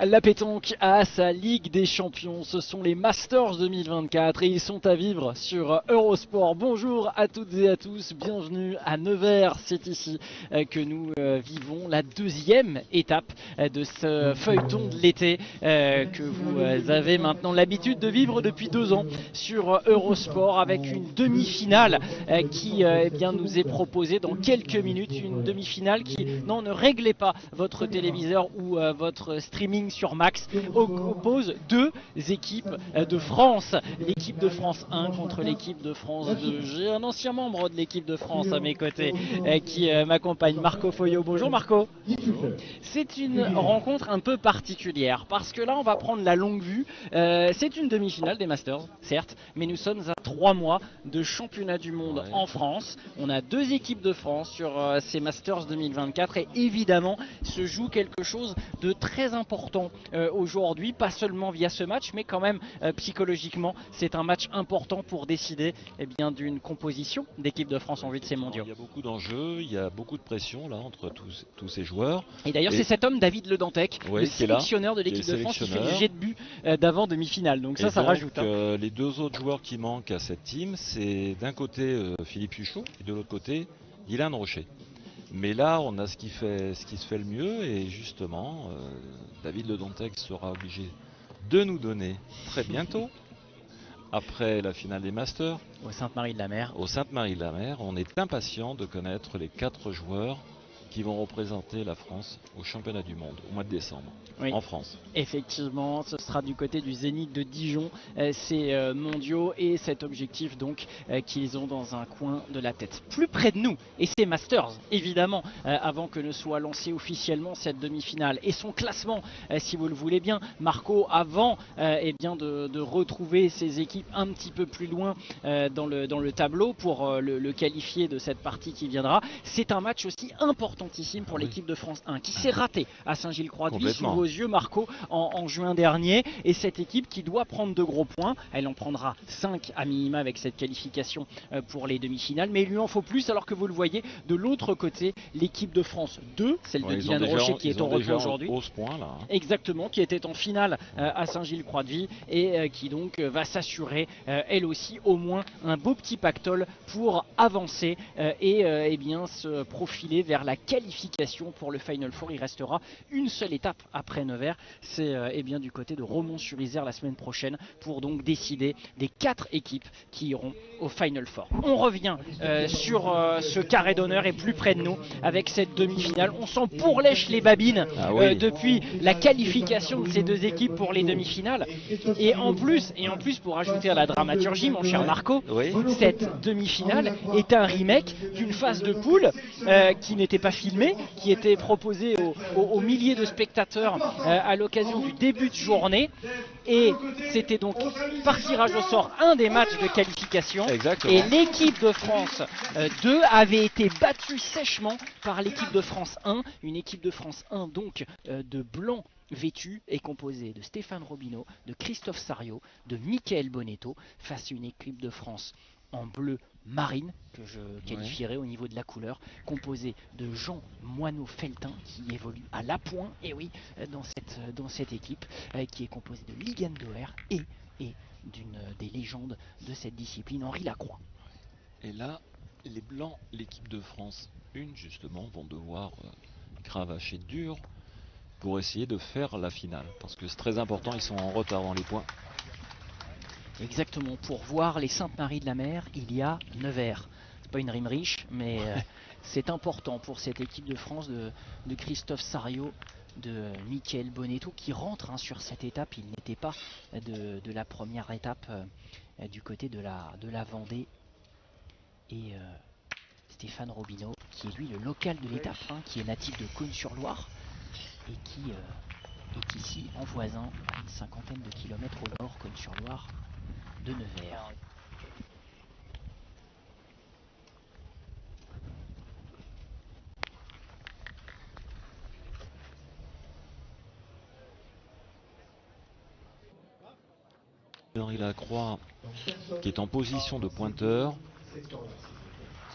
La pétanque a sa Ligue des Champions, ce sont les Masters 2024 et ils sont à vivre sur Eurosport. Bonjour à toutes et à tous, bienvenue à Nevers, c'est ici que nous vivons la deuxième étape de ce feuilleton de l'été que vous avez maintenant l'habitude de vivre depuis 2 ans sur Eurosport avec une demi-finale qui nous est proposée dans quelques minutes, une demi-finale qui ne réglez pas votre téléviseur ou votre streaming sur Max, oppose deux équipes de France. L'équipe de France 1 contre l'équipe de France 2. J'ai un ancien membre de l'équipe de France à mes côtés qui m'accompagne, Marco Foyot. Bonjour Marco. Bonjour. C'est une rencontre un peu particulière parce que là on va prendre la longue vue. C'est une demi-finale des Masters, certes, mais nous sommes à 3 mois de championnat du monde en France. On a deux équipes de France sur ces Masters 2024 et évidemment se joue quelque chose de très important aujourd'hui, pas seulement via ce match, mais quand même psychologiquement, c'est un match important pour décider d'une composition d'équipe de France en vue de ces mondiaux. Il y a beaucoup d'enjeux, il y a beaucoup de pression là entre tous ces joueurs. Et d'ailleurs, c'est cet homme, David Le Dantec, le sélectionneur de l'équipe de France, qui fait le jet de but d'avant demi-finale. Donc ça rajoute. Les deux autres joueurs qui manquent à cette team, c'est d'un côté Philippe Huchot et de l'autre côté Dylan Rocher. Mais là, on a ce qui se fait le mieux et justement, David Le Dantec sera obligé de nous donner très bientôt, après la finale des Masters, au Sainte-Marie-de-la-Mer. Au Sainte-Marie-de-la-Mer, on est impatient de connaître les 4 joueurs qui vont représenter la France au championnat du monde au mois de décembre en France. Effectivement, ce sera du côté du Zénith de Dijon, ces mondiaux et cet objectif donc qu'ils ont dans un coin de la tête. Plus près de nous, et ces Masters évidemment, avant que ne soit lancée officiellement cette demi-finale et son classement, si vous le voulez bien, Marco, avant de retrouver ces équipes un petit peu plus loin dans le tableau pour le qualifier de cette partie qui viendra. C'est un match aussi importantissime pour l'équipe de France 1 qui s'est ratée à Saint-Gilles-Croix-de-Vie sous vos yeux, Marco, en juin dernier, et cette équipe qui doit prendre de gros points. Elle en prendra 5 à minima avec cette qualification pour les demi-finales, mais il lui en faut plus, alors que vous le voyez de l'autre côté, l'équipe de France 2, celle de Dylan Rocher qui est en repos aujourd'hui, exactement, qui était en finale à Saint-Gilles-Croix-de-Vie et qui donc va s'assurer elle aussi au moins un beau petit pactole pour avancer et se profiler vers la qualification pour le Final Four. Il restera une seule étape après Nevers, c'est du côté de Romont-sur-Isère la semaine prochaine pour donc décider des 4 équipes qui iront au Final Four. On revient sur ce carré d'honneur et plus près de nous avec cette demi-finale. On s'en pourlèche les babines depuis la qualification de ces deux équipes pour les demi-finales. Et en plus pour ajouter à la dramaturgie, mon cher Marco, cette demi-finale est un remake d'une phase de poule qui n'était pas filmée, qui était proposée aux milliers de spectateurs à l'occasion du début de journée, et c'était donc par tirage au sort un des matchs de qualification. Exactement. Et l'équipe de France 2 avait été battue sèchement par l'équipe de France 1, une équipe de France 1 donc de blanc vêtu est composée de Stéphane Robineau, de Christophe Sarriot, de Mickaël Bonetto, face à une équipe de France en bleu marine, que je qualifierais au niveau de la couleur, composée de Jean Moineau-Feltin qui évolue à La Pointe, et oui, dans cette équipe qui est composée de Ligan Doer et d'une des légendes de cette discipline, Henri Lacroix. Et là, les Blancs, l'équipe de France 1 justement, vont devoir cravacher dur pour essayer de faire la finale, parce que c'est très important, ils sont en retard dans les points. Exactement, pour voir les Sainte-Marie-de-la-Mer, il y a Nevers. C'est pas une rime riche, mais c'est important pour cette équipe de France de Christophe Sarriot, de Mickaël Bonetto qui rentre sur cette étape. Il n'était pas de la première étape du côté de la Vendée. Et Stéphane Robineau, qui est lui le local de l'étape 1, qui est natif de Cosne-sur-Loire et qui est ici en voisin, à une cinquantaine de kilomètres au nord, Cosne-sur-Loire, de Nevers. Henri Lacroix qui est en position de pointeur,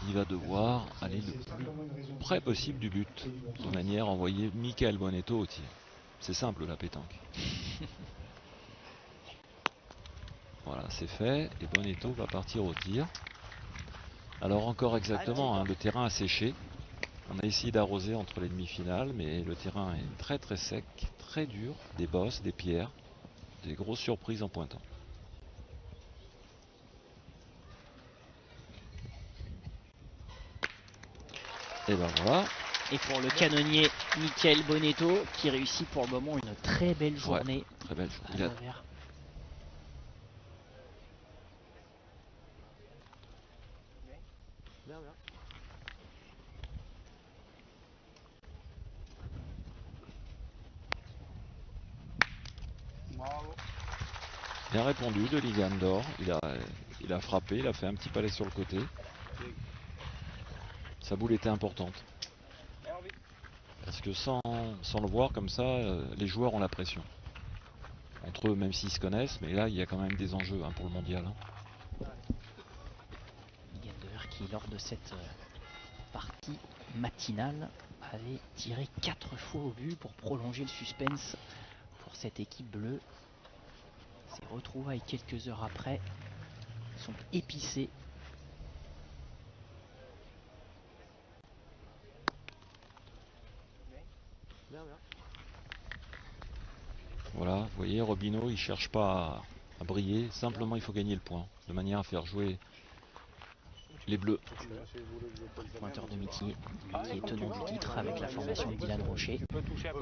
qui va devoir aller le plus près possible du but, de manière à envoyer Mickaël Bonetto au tir. C'est simple la pétanque. Voilà, c'est fait. Et Bonetto va partir au tir. Alors encore exactement, hein, le terrain a séché. On a essayé d'arroser entre les demi-finales, mais le terrain est très très sec, très dur. Des bosses, des pierres, des grosses surprises en pointant. Et ben voilà. Et pour le canonnier Michael Bonetto qui réussit pour le moment une très belle journée. Ouais, très belle journée. À Nevers. Bien répondu de Ligan d'or. Il a frappé, il a fait un petit palais sur le côté. Sa boule était importante. Parce que sans le voir comme ça, les joueurs ont la pression. Entre eux, même s'ils se connaissent, mais là, il y a quand même des enjeux hein, pour le mondial. Hein. Ligander qui, lors de cette partie matinale, avait tiré 4 fois au but pour prolonger le suspense pour cette équipe bleue. Ces retrouvailles quelques heures après sont épicées. Voilà, vous voyez, Robinho, il cherche pas à briller, simplement il faut gagner le point, de manière à faire jouer les bleus. Pointeur de Mitier, qui est tenant du titre avec la formation de Dylan Rocher.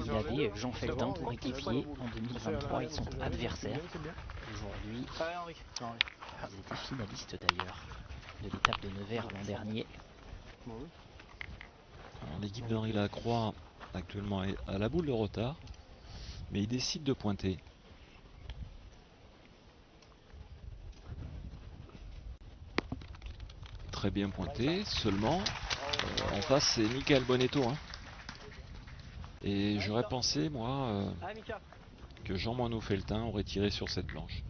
Il avait Jean Feltin pour équipier en 2023, ils sont adversaires. Aujourd'hui, ils étaient finalistes d'ailleurs de l'étape de Nevers l'an dernier. L'équipe d'Henri Lacroix actuellement est à la boule de retard, mais il décide de pointer. Très bien pointé, seulement en face c'est Michael Bonetto. Hein. Et j'aurais pensé, moi, que Jean Moineau Feltin aurait tiré sur cette planche.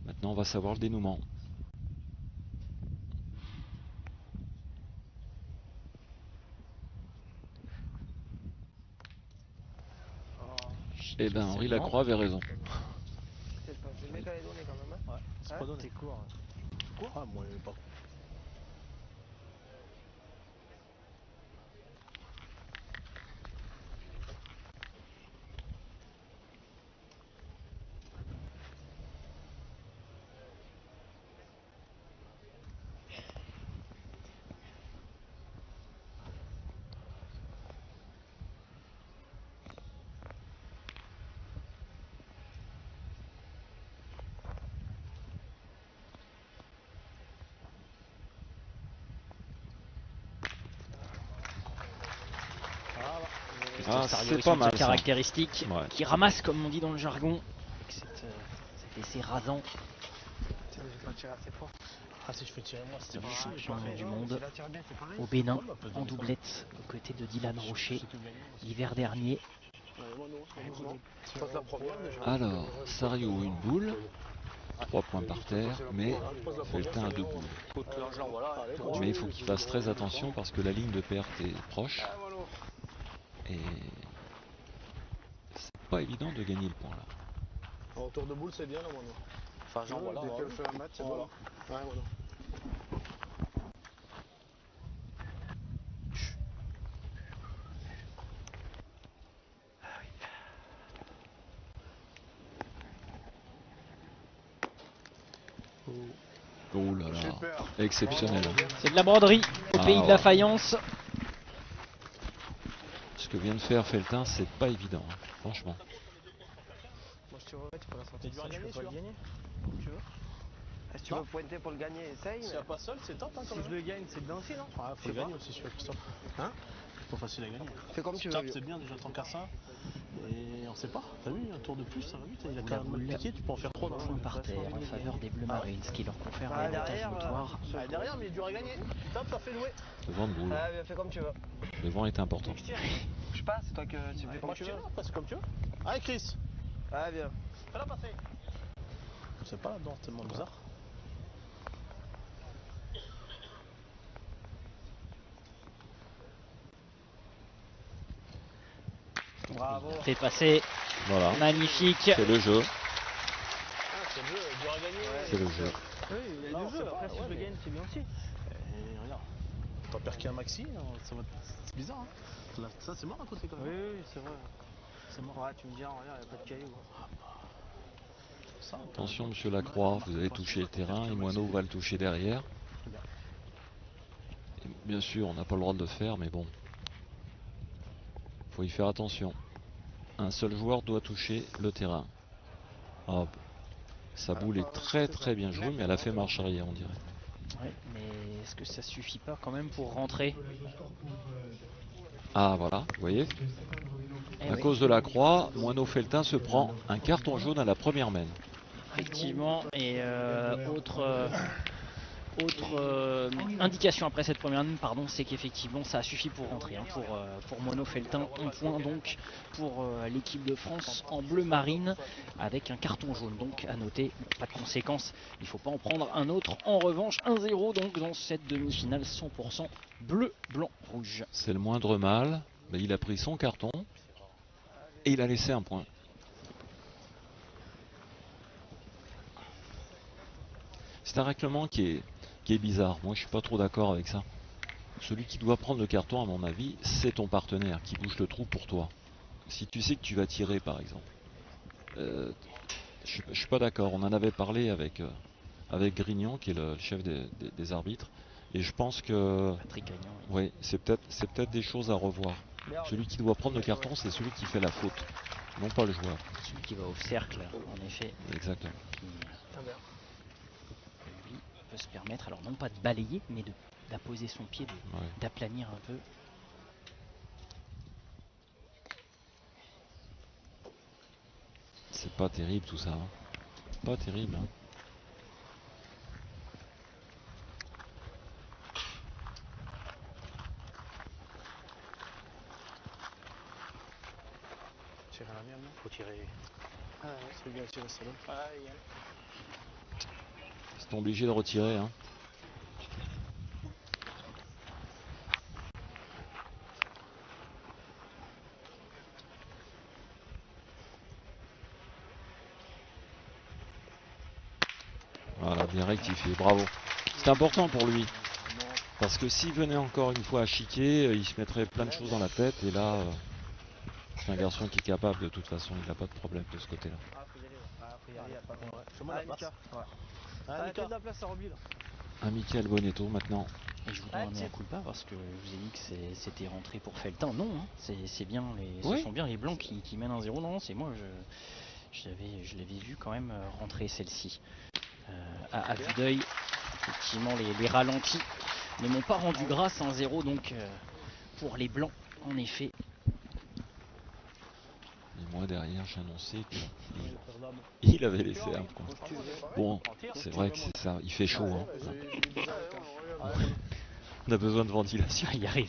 Maintenant on va savoir le dénouement. Eh ben Henri Lacroix avait raison. C'est pas donné. Court. Ah, moi, pas. Ah, c'est pas mal. Caractéristique ouais. Qui ramasse, comme on dit dans le jargon, cet essai rasant. Tiens, j'ai pas tiré assez fort. Ah, si je fais tirer moi, c'était Le chaud. champion du monde au Bénin en doublette aux côtés de Dylan Rocher l'hiver dernier. Alors, Sariou une boule, 3 points par terre, mais Feltin a 2 boules. Mais il faut qu'il fasse très attention parce que la ligne de perte est proche. Et c'est pas évident de gagner le point là. En tour de boule, c'est bien là, moi. Enfin, genre, voilà. Dès qu'elle fait un match, c'est bon. Ouais, voilà. Oh là là, exceptionnel. C'est de la broderie au pays de la faïence. Ce que vient de faire Feltin, c'est pas évident, hein, franchement. Moi, je te remets, tu peux la sortir. Tu peux pas le gagner comme tu veux. Si tu veux pointer pour le gagner, essaye. S'il n'y a pas seul, c'est top. Hein, si je le gagne, c'est bien aussi, non? Ah, faut le gagner aussi, je suis avec Christophe. Hein? C'est pas facile à gagner. Fais comme tu veux. Top, c'est bien déjà tant qu'à ça. Et on sait pas. T'as vu, un tour de plus, ça va vite. Il a quand même piqué, tu peux en faire 3 dans le Point par terre en faveur des Bleus Marines, ce qui leur confère l'avantage notoire. derrière, mais il est dur à gagner. Top, t'as fait louer. Le vent de boule, Ah, bien, fais comme tu veux. le vent est important. Je sais pas, c'est toi que tu fais comme Moi, tu je veux. tire, passe comme tu veux. Allez, Chris. Ah, bien. Fais-la passer. Je sais pas là-dedans, c'est tellement bizarre. Bravo. Fait passer, Voilà, magnifique. c'est le jeu. Ah, c'est le jeu, dur à gagner. C'est le jeu. Oui, il y a Non, du c'est jeu. pas- Après, si ouais, je le mais- gagne, c'est bien aussi. Et regarde, t'as perqué un maxi, hein, c'est bizarre. Hein. Là, ça, c'est mort à côté quand Oui, même. oui, c'est vrai. C'est mort. Ouais, tu me dis, regarde, il n'y a pas de cailloux. Ça, Attention, monsieur Lacroix, vous avez touché le terrain et Moineau va le toucher derrière. Et bien sûr, on n'a pas le droit de le faire, mais bon. Faut y faire attention. Un seul joueur doit toucher le terrain. Hop. Sa boule est très très bien jouée, mais elle a fait marche arrière, on dirait. Ouais, mais est-ce que ça suffit pas quand même pour rentrer? Ah voilà, vous voyez, Eh à oui, cause de la croix, Moineau Feltin se prend un carton jaune à la première main. effectivement. Et autre indication après cette première ligne, pardon, c'est qu'effectivement ça a suffi pour rentrer, hein, pour Mono Feltin. Un point donc pour l'équipe de France en bleu marine avec un carton jaune. Donc à noter, pas de conséquences, il ne faut pas en prendre un autre. En revanche, 1-0 donc dans cette demi-finale 100% bleu, blanc, rouge. C'est le moindre mal, mais il a pris son carton et il a laissé un point. C'est un règlement qui est bizarre. Moi, je suis pas trop d'accord avec ça. Celui qui doit prendre le carton, à mon avis, c'est ton partenaire qui bouge le trou pour toi. Si tu sais que tu vas tirer, par exemple. Je suis pas d'accord. On en avait parlé avec Grignon, qui est le chef des arbitres. Et je pense que Patrick Gagnon, oui, c'est peut-être des choses à revoir. Celui qui doit prendre le carton, c'est celui qui fait la faute, non pas le joueur. celui qui va au cercle, en effet, Exactement. qui lui peut se permettre, alors non pas de balayer, mais d'apposer son pied, Ouais. d'aplanir un peu. C'est pas terrible tout ça. Hein. Pas terrible. Hein. Tirer la mienne, non? Faut tirer. Ah, ouais. C'est bien tirer ça là. Ouais, Ils sont obligés de retirer. Hein. Voilà, bien rectifié. Bravo. C'est important pour lui. Parce que s'il venait encore une fois à chiquer, il se mettrait plein de choses dans la tête. Et là, c'est un garçon qui est capable de toute façon. Il n'a pas de problème de ce côté-là. Ah, faut y aller. Ah, faut y aller, y a pas de Ouais, fais-moi la Ah, place. Mika. Ouais. Ah, Ah, Mika. fais de la place à Roby, là. Un Michael Bonetto maintenant. Et je vous donne un mea culpa parce que je vous ai dit que c'était rentré pour Feltin. Non, hein, c'est bien Oui. ce sont bien les blancs qui mènent 1-0. Non, c'est moi, je l'avais vu quand même rentrer celle-ci. À vue d'œil, effectivement, les ralentis ne m'ont pas rendu grâce. 1-0 donc pour les blancs, en effet. Et moi derrière, j'ai annoncé qu'il avait laissé un point. Bon, c'est vrai que c'est ça. Il fait chaud. Hein. On a besoin de ventilation. Y arriver.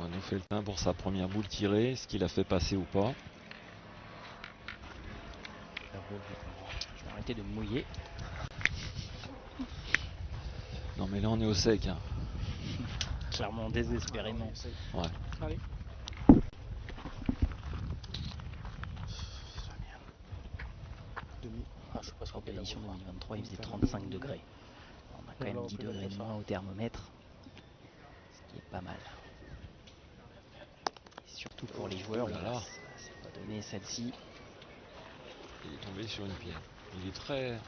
On fait le pain pour sa première boule tirée. Est-ce qu'il a fait passer ou pas? Je vais arrêter de me mouiller. Non mais là on est au sec. Hein. Clairement, désespérément. Ouais. Allez. Demi. Ah, je pense qu'en l'édition 2023, il faisait 35 degrés. On a quand même 10 degrés de moins au thermomètre, ce qui est pas mal. Et surtout pour les joueurs, Oh là là. c'est pas donné celle-ci. Il est tombé sur une pierre. Il est très...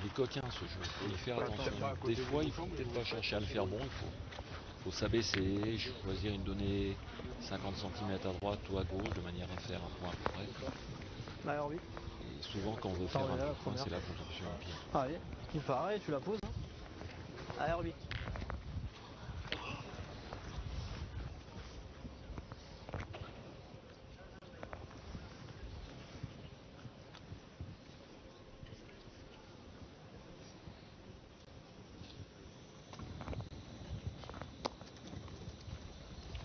Il est coquin ce jeu. Il faut y faire attention. Des fois il faut peut-être pas chercher à le faire bon. Il faut s'abaisser, choisir une donnée 50 cm à droite ou à gauche de manière à faire un point à peu près. Allez, Roby. Et souvent quand on veut faire un là, la point, première. c'est la construction en pierre. Allez, il pareil, tu la poses. Hein. Allez, Roby.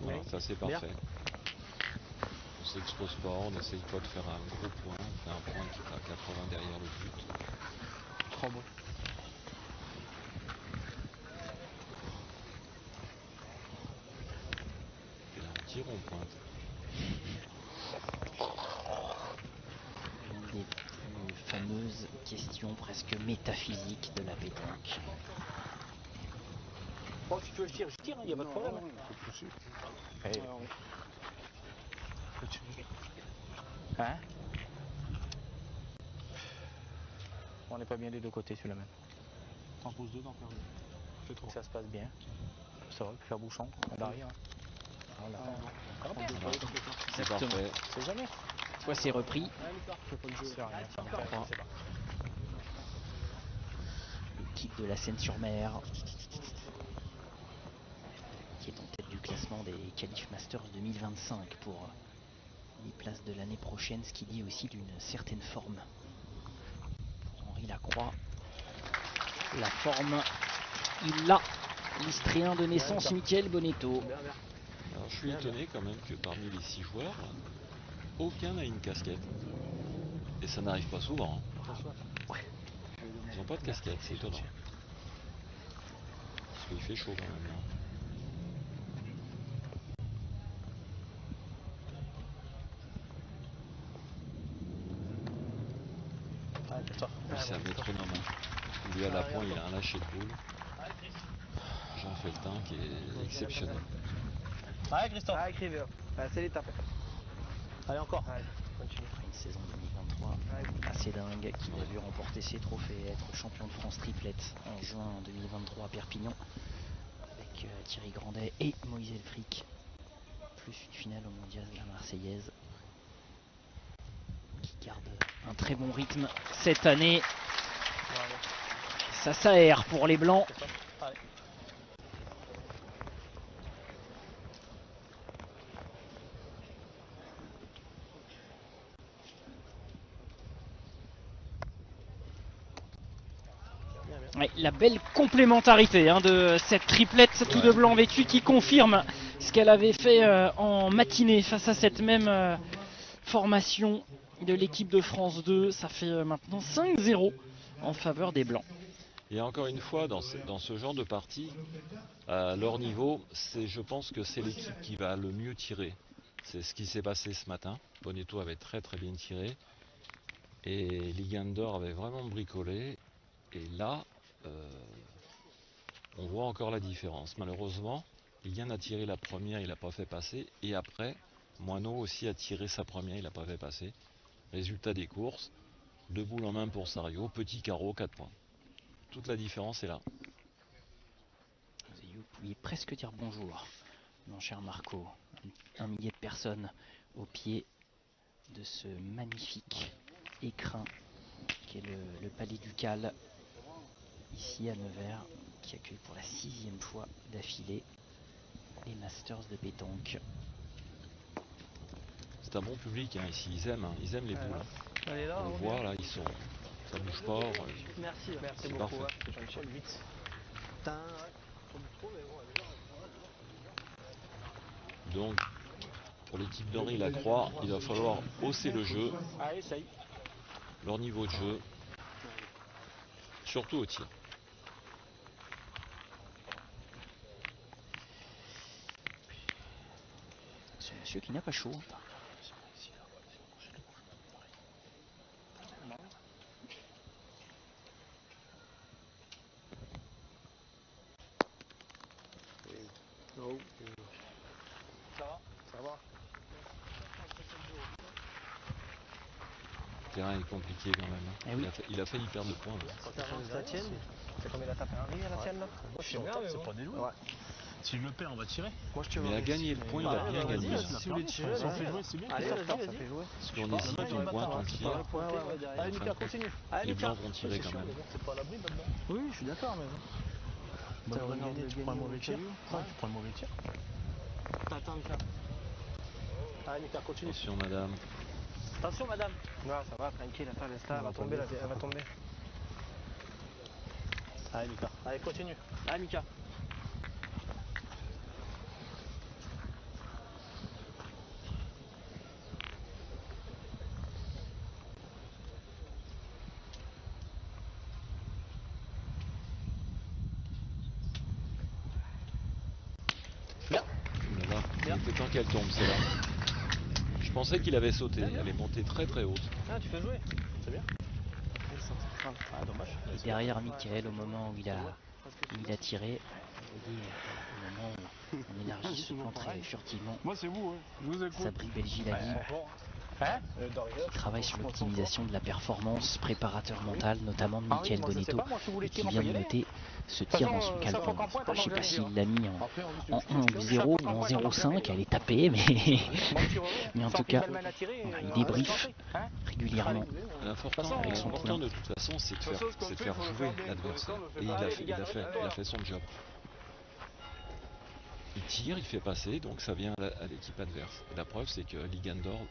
Voilà, ça c'est parfait. c'est Expo Sport, on essaye pas de faire un gros point, on fait un point qui est à 80 derrière le but. Trop beau. Et là on tire, on pointe. Une des plus fameuses questions presque métaphysiques de la pétanque. Bon, si tu veux le tir, je tire, il n'y a pas de problème. Hein? On n'est pas bien des deux côtés sur la même. T'en poses deux, t'en perds deux. Fais trop. Ça se passe bien. Ça va, faire bouchon, on arrive. Voilà. C'est Exactement. parfait. C'est jamais. Soit c'est repris. C'est rien, ça me fait pas. L'équipe de la Seine-sur-Mer, qui est en tête du classement des Qualif Masters 2025 pour les places de l'année prochaine, ce qui dit aussi d'une certaine forme. Pour Henri Lacroix, la forme, il l'a. L'Istréen de naissance, Michael Bonetto. Alors je suis étonné quand même que parmi les 6 joueurs, aucun n'a une casquette. Et ça n'arrive pas souvent. Hein. Ils n'ont pas de casquette, c'est étonnant. Parce qu'il fait chaud quand même. Hein. C'est un métronome. Lui à la pointe, il a un lâcher de boule. Jean Feltin qui est exceptionnel. Allez, Christophe. Allez, Criver. C'est l'étape. Allez, encore. Allez, continue. Après une saison 2023 assez dingue, qui l'a vu remporter ses trophées, être champion de France triplette en juin 2023 à Perpignan, avec Thierry Grandet et Moïse Elfric, plus une finale au mondial de la Marseillaise, qui garde un très bon rythme cette année. Ça s'aère pour les Blancs. Allez. Ouais, la belle complémentarité de cette triplette tout de blanc vécu qui confirme ce qu'elle avait fait en matinée face à cette même formation de l'équipe de France 2. Ça fait maintenant 5-0 en faveur des Blancs. Et encore une fois, dans ce genre de partie, à leur niveau, je pense que c'est l'équipe qui va le mieux tirer. C'est ce qui s'est passé ce matin. Bonetto avait très bien tiré. Et Ligander avait vraiment bricolé. Et là, on voit encore la différence. Malheureusement, Ligan a tiré la première, il n'a pas fait passer. Et après, Moineau aussi a tiré sa première, il n'a pas fait passer. Résultat des courses, 2 boules en main pour Sario, petit carreau, 4 points. Toute la différence est là. Vous pouviez presque dire bonjour, mon cher Marco. Un millier de personnes au pied de ce magnifique écrin qui est le Palais Ducal, ici à Nevers, qui accueille pour la 6e fois d'affilée les Masters de pétanque. C'est un bon public hein, ici, ils aiment les boules. Hein. Allez, là, On le voit là, ils sont. Ça bouge pas. Merci, merci C'est beaucoup. parfait. Ouais, c'est gentil. Vite. Putain, ouais. Trop, mais bon, Donc, pour l'équipe d'Henri Lacroix, il va falloir hausser le jeu, Allez, ça y est. leur niveau de jeu, surtout au tir. Ce monsieur qui n'a pas chaud. Ça va. Le terrain est compliqué quand même. Hein. Eh oui. Il a failli perdre le point. Là. Quand tu la tienne, c'est combien la tape Henri à la tienne là? Moi, je suis en c'est pas déjoué. Ouais. Si je le perds, on va tirer. Moi je te Mais il a gagné le point, il a bien gagné. Vas-y, Hein. si vous voulez tirer, ça fait jouer, c'est bien. Allez, Ça ça fait- fait jouer. Parce qu'on hésite, on pointe, on tire. Allez, Lucas, continue. Les blancs vont tirer quand même. C'est pas à l'abri maintenant. Oui, je suis d'accord, mais Bah, T'as gagné, gagné tu prends un mauvais tir. au Ouais, tu prends un mauvais tir. Attends, Lucas. Allez, Lucas, continue. Attention madame. Attention, madame. non, ça va, tranquille, attends, laisse là, elle va tomber, elle va tomber. Allez, Lucas. Allez, continue. Allez, Lucas. qu'elle tombe, c'est là. Je pensais qu'il avait sauté. Elle est montée très très haute. Ah, tu fais jouer. C'est bien. Ah, dommage. Et derrière Mickaël, au moment où il a tiré, vous voyez, au moment où mon énergie se plante furtivement, Moi c'est vous, je vous écoute. Sabri Belgilali qui travaille sur l'optimisation de la performance, préparateur mental, notamment de Mickaël Bonetto, et qui vient de noter ce tir dans son calepin. Je ne sais pas s'il l'a mis en 1 ou 0 ou en 0,5, elle est tapée, mais en tout cas, il débriefe régulièrement. L'important de toute façon, c'est de faire jouer l'adversaire. Et il a fait son job. Il tire, il fait passer, donc ça vient à l'équipe adverse. Et la preuve, c'est que Ligandor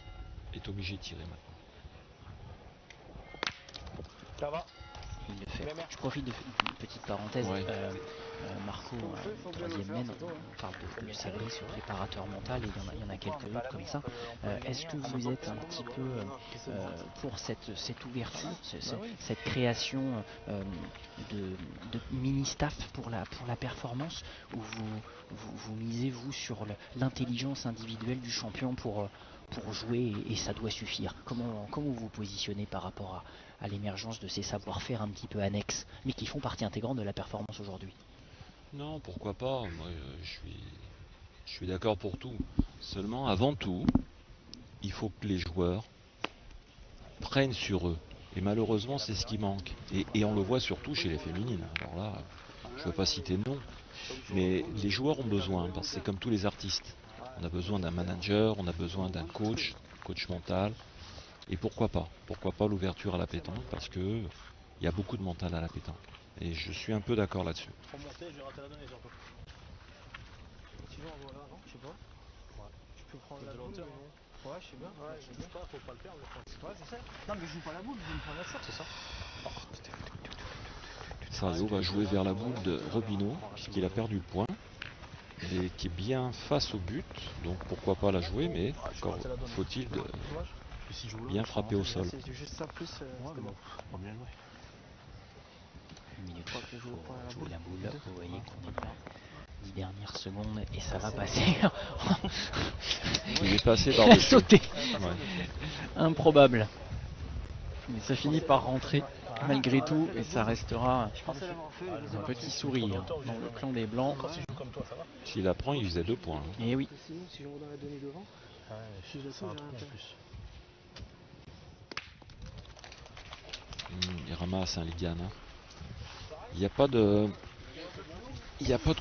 est obligé de tirer maintenant. Ça va. Il le fait. Je profite d'une petite parenthèse. Ouais. Marco, troisième main, on parle de Sabri, ce préparateur mental, et il y en a quelques autres comme ça. Est-ce que vous êtes un petit peu pour cette ouverture, cette création de mini-staff pour la performance, ou vous misez vous sur l'intelligence individuelle du champion pour jouer et ça doit suffire? Comment vous vous positionnez par rapport à l'émergence de ces savoir-faire un petit peu annexes, mais qui font partie intégrante de la performance aujourd'hui? Non, pourquoi pas. Moi, je suis d'accord pour tout. Seulement, avant tout, il faut que les joueurs prennent sur eux. Et malheureusement, c'est ce qui manque. Et on le voit surtout chez les féminines. Alors là, je ne veux pas citer de nom, mais les joueurs ont besoin, parce que c'est comme tous les artistes. On a besoin d'un manager, on a besoin d'un coach mental. Et pourquoi pas l'ouverture à la pétanque, parce que il y a beaucoup de mental à la pétanque. Et je suis un peu d'accord là-dessus. Remonter, je vais rater la donnée, surtout. Sinon, voilà, non, je sais pas. Ouais. Tu peux prendre De la boule. hauteur, Mais... Ouais, je sais bien. Ouais, je sais pas, faut pas le perdre, je pense. Ouais, c'est ça. Non, mais je joue pas la boule, je vais me prendre la sorte, c'est ça. Sario va jouer vers la boule de Robinho, puisqu'il a perdu le point. Et qui est bien face au but, donc pourquoi pas la jouer, mais encore faut-il bien frapper au sol. C'est juste ça, plus. Ouais, bon, pas bien joué. Une minute pour jouer la boule. Vous voyez qu'on est dans les 10 dernières secondes et ça va passer. Il est passé Il a par-dessus. sauté. Ouais. Improbable. Mais ça finit par rentrer malgré tout et ça restera un petit sourire dans le clan des Blancs. Quand il joue comme toi, ça va. S'il la prend, il faisait 2 points. Et oui. Sinon, si je redonne la donnée devant, Ouais, si je la c'est un sens, trou j'ai en rien plus. Il ramasse un Ligan. Il n'y a pas de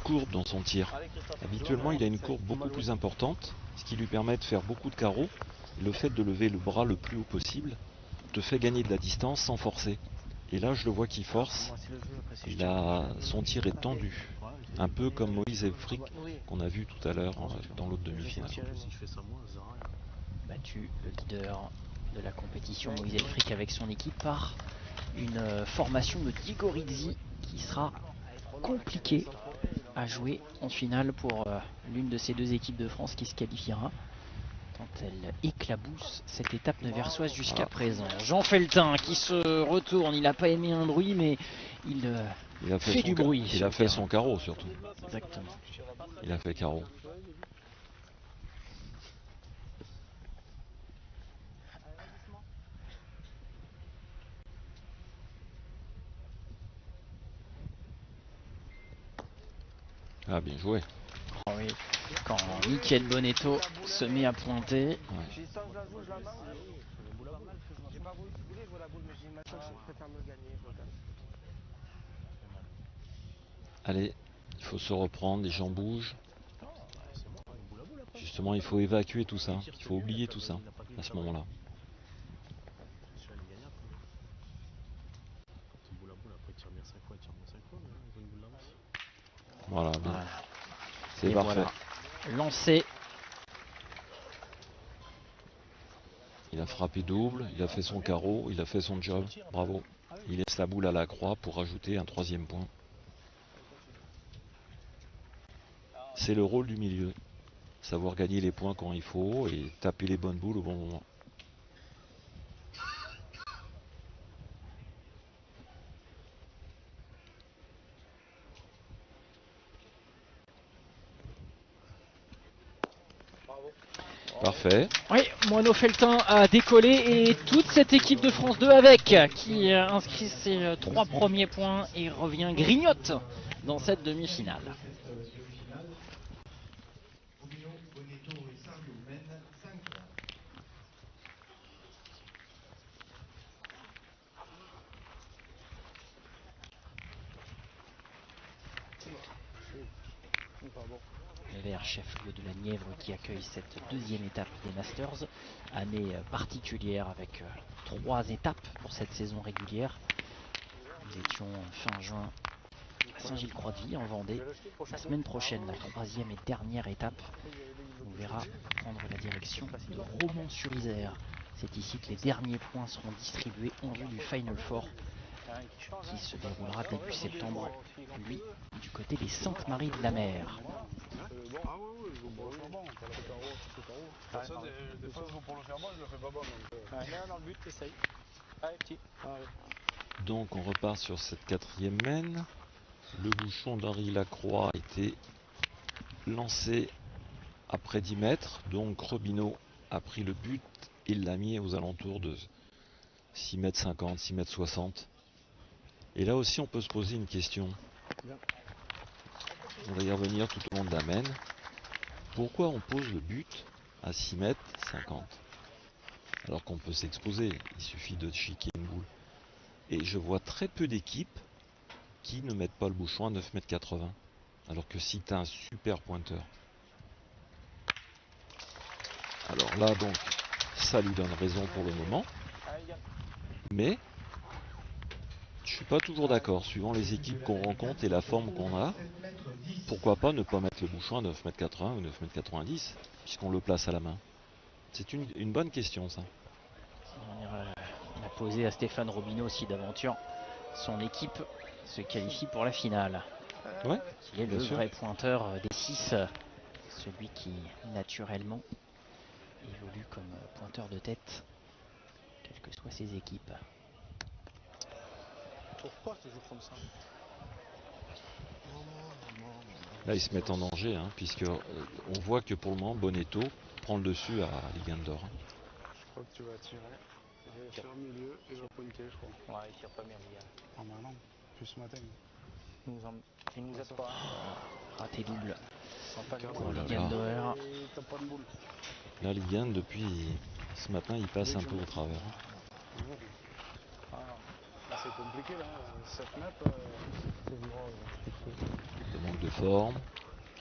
courbe dans son tir. Habituellement, il a une courbe beaucoup plus importante, ce qui lui permet de faire beaucoup de carreaux. Le fait de lever le bras le plus haut possible te fait gagner de la distance sans forcer. Et là, je le vois qu'il force. Son tir est tendu, un peu comme Moïse Efric qu'on a vu tout à l'heure dans l'autre demi-finale. Si je fais ça moi, ça sert à rien. Battu le leader de la compétition, Moïse Elfric, avec son équipe par une formation de Diego Rizzi qui sera compliquée à jouer en finale pour l'une de ces deux équipes de France qui se qualifiera tant elle éclabousse cette étape neversoise jusqu'à présent. Jean Feltin qui se retourne, il n'a pas aimé un bruit, mais il a fait du bruit. Il a fait son carreau surtout. Exactement. Il a fait carreau. Ah, bien joué. Oh oui. Quand Mickaël Bonetto se met à pointer. Ouais. J'ai ça, je la joue, je la marque. J'ai pas voulu jouer la boule, mais j'ai une machine, je préfère me le gagner. Je le gagne. Allez, il faut se reprendre, les gens bougent. Justement, il faut évacuer tout ça. Il faut oublier tout ça à ce moment-là. Voilà, bien. Voilà. C'est Et parfait. voilà. Lancé. Il a frappé double, il a fait son carreau, il a fait son job. Bravo. Il laisse la boule à la croix pour rajouter un 3e point. C'est le rôle du milieu. Savoir gagner les points quand il faut et taper les bonnes boules au bon moment. Bravo. Parfait. Oui, Moineau Feltin a décollé et toute cette équipe de France 2 avec qui inscrit ses 3 premiers points et revient grignote dans cette demi-finale. Le Vert, chef-lieu de la Nièvre, qui accueille cette deuxième étape des Masters. Année particulière avec 3 étapes pour cette saison régulière. Nous étions fin juin à Saint-Gilles-Croix-de-Vie en Vendée. La semaine prochaine, la 3e et dernière étape nous verra prendre la direction de Romans-sur-Isère. C'est ici que les derniers points seront distribués en vue du Final Four qui se déroulera début septembre, lui, du côté des Saintes-Maries de la Mer. Ah oui, je joue pour le faire bon. Ça, des fois, je joue pour le faire bon, je le fais pas bon. Donc, dans le but, essaye. Allez, petit. Donc on repart sur cette 4e mène. Le bouchon d'Henri Lacroix a été lancé après 10 mètres. Donc Robineau a pris le but et l'a mis aux alentours de 6 mètres 50, 6 mètres 60. Et là aussi on peut se poser une question. On va y revenir tout au long de la mène. Pourquoi on pose le but à 6 mètres 50 alors qu'on peut s'exposer, il suffit de chiquer une boule. Et je vois très peu d'équipes qui ne mettent pas le bouchon à 9 mètres 80. Alors que si tu as un super pointeur. Alors là donc, ça lui donne raison pour le moment. Mais je suis pas toujours d'accord, suivant les équipes qu'on rencontre et la forme qu'on a. Pourquoi pas ne pas mettre le bouchon à 9 mètres 80 ou 9 mètres 90 puisqu'on le place à la main. C'est une bonne question ça. On a posé à Stéphane Robineau aussi d'aventure. Son équipe se qualifie pour la finale. Ouais, Il est le bien sûr. vrai pointeur des 6, celui qui naturellement évolue comme pointeur de tête, quelles que soient ses équipes. Pourquoi toujours comme ça? Là ils se mettent en danger puisque on voit que pour le moment Bonetto prend le dessus à Ligue d'Or. je crois que tu vas tirer. Je vais faire au milieu et je vais pointer, je crois. Ouais, il tire pas bien, Ligan. Ah bah non, plus ce matin. Il nous aide pas. Raté double Oh là Ligan là. Doer. Et t'as pas de boule. Là Ligue 1 depuis ce matin il passe un peu au travers. Ah, là, c'est compliqué là, 7 mètres. Le manque de forme.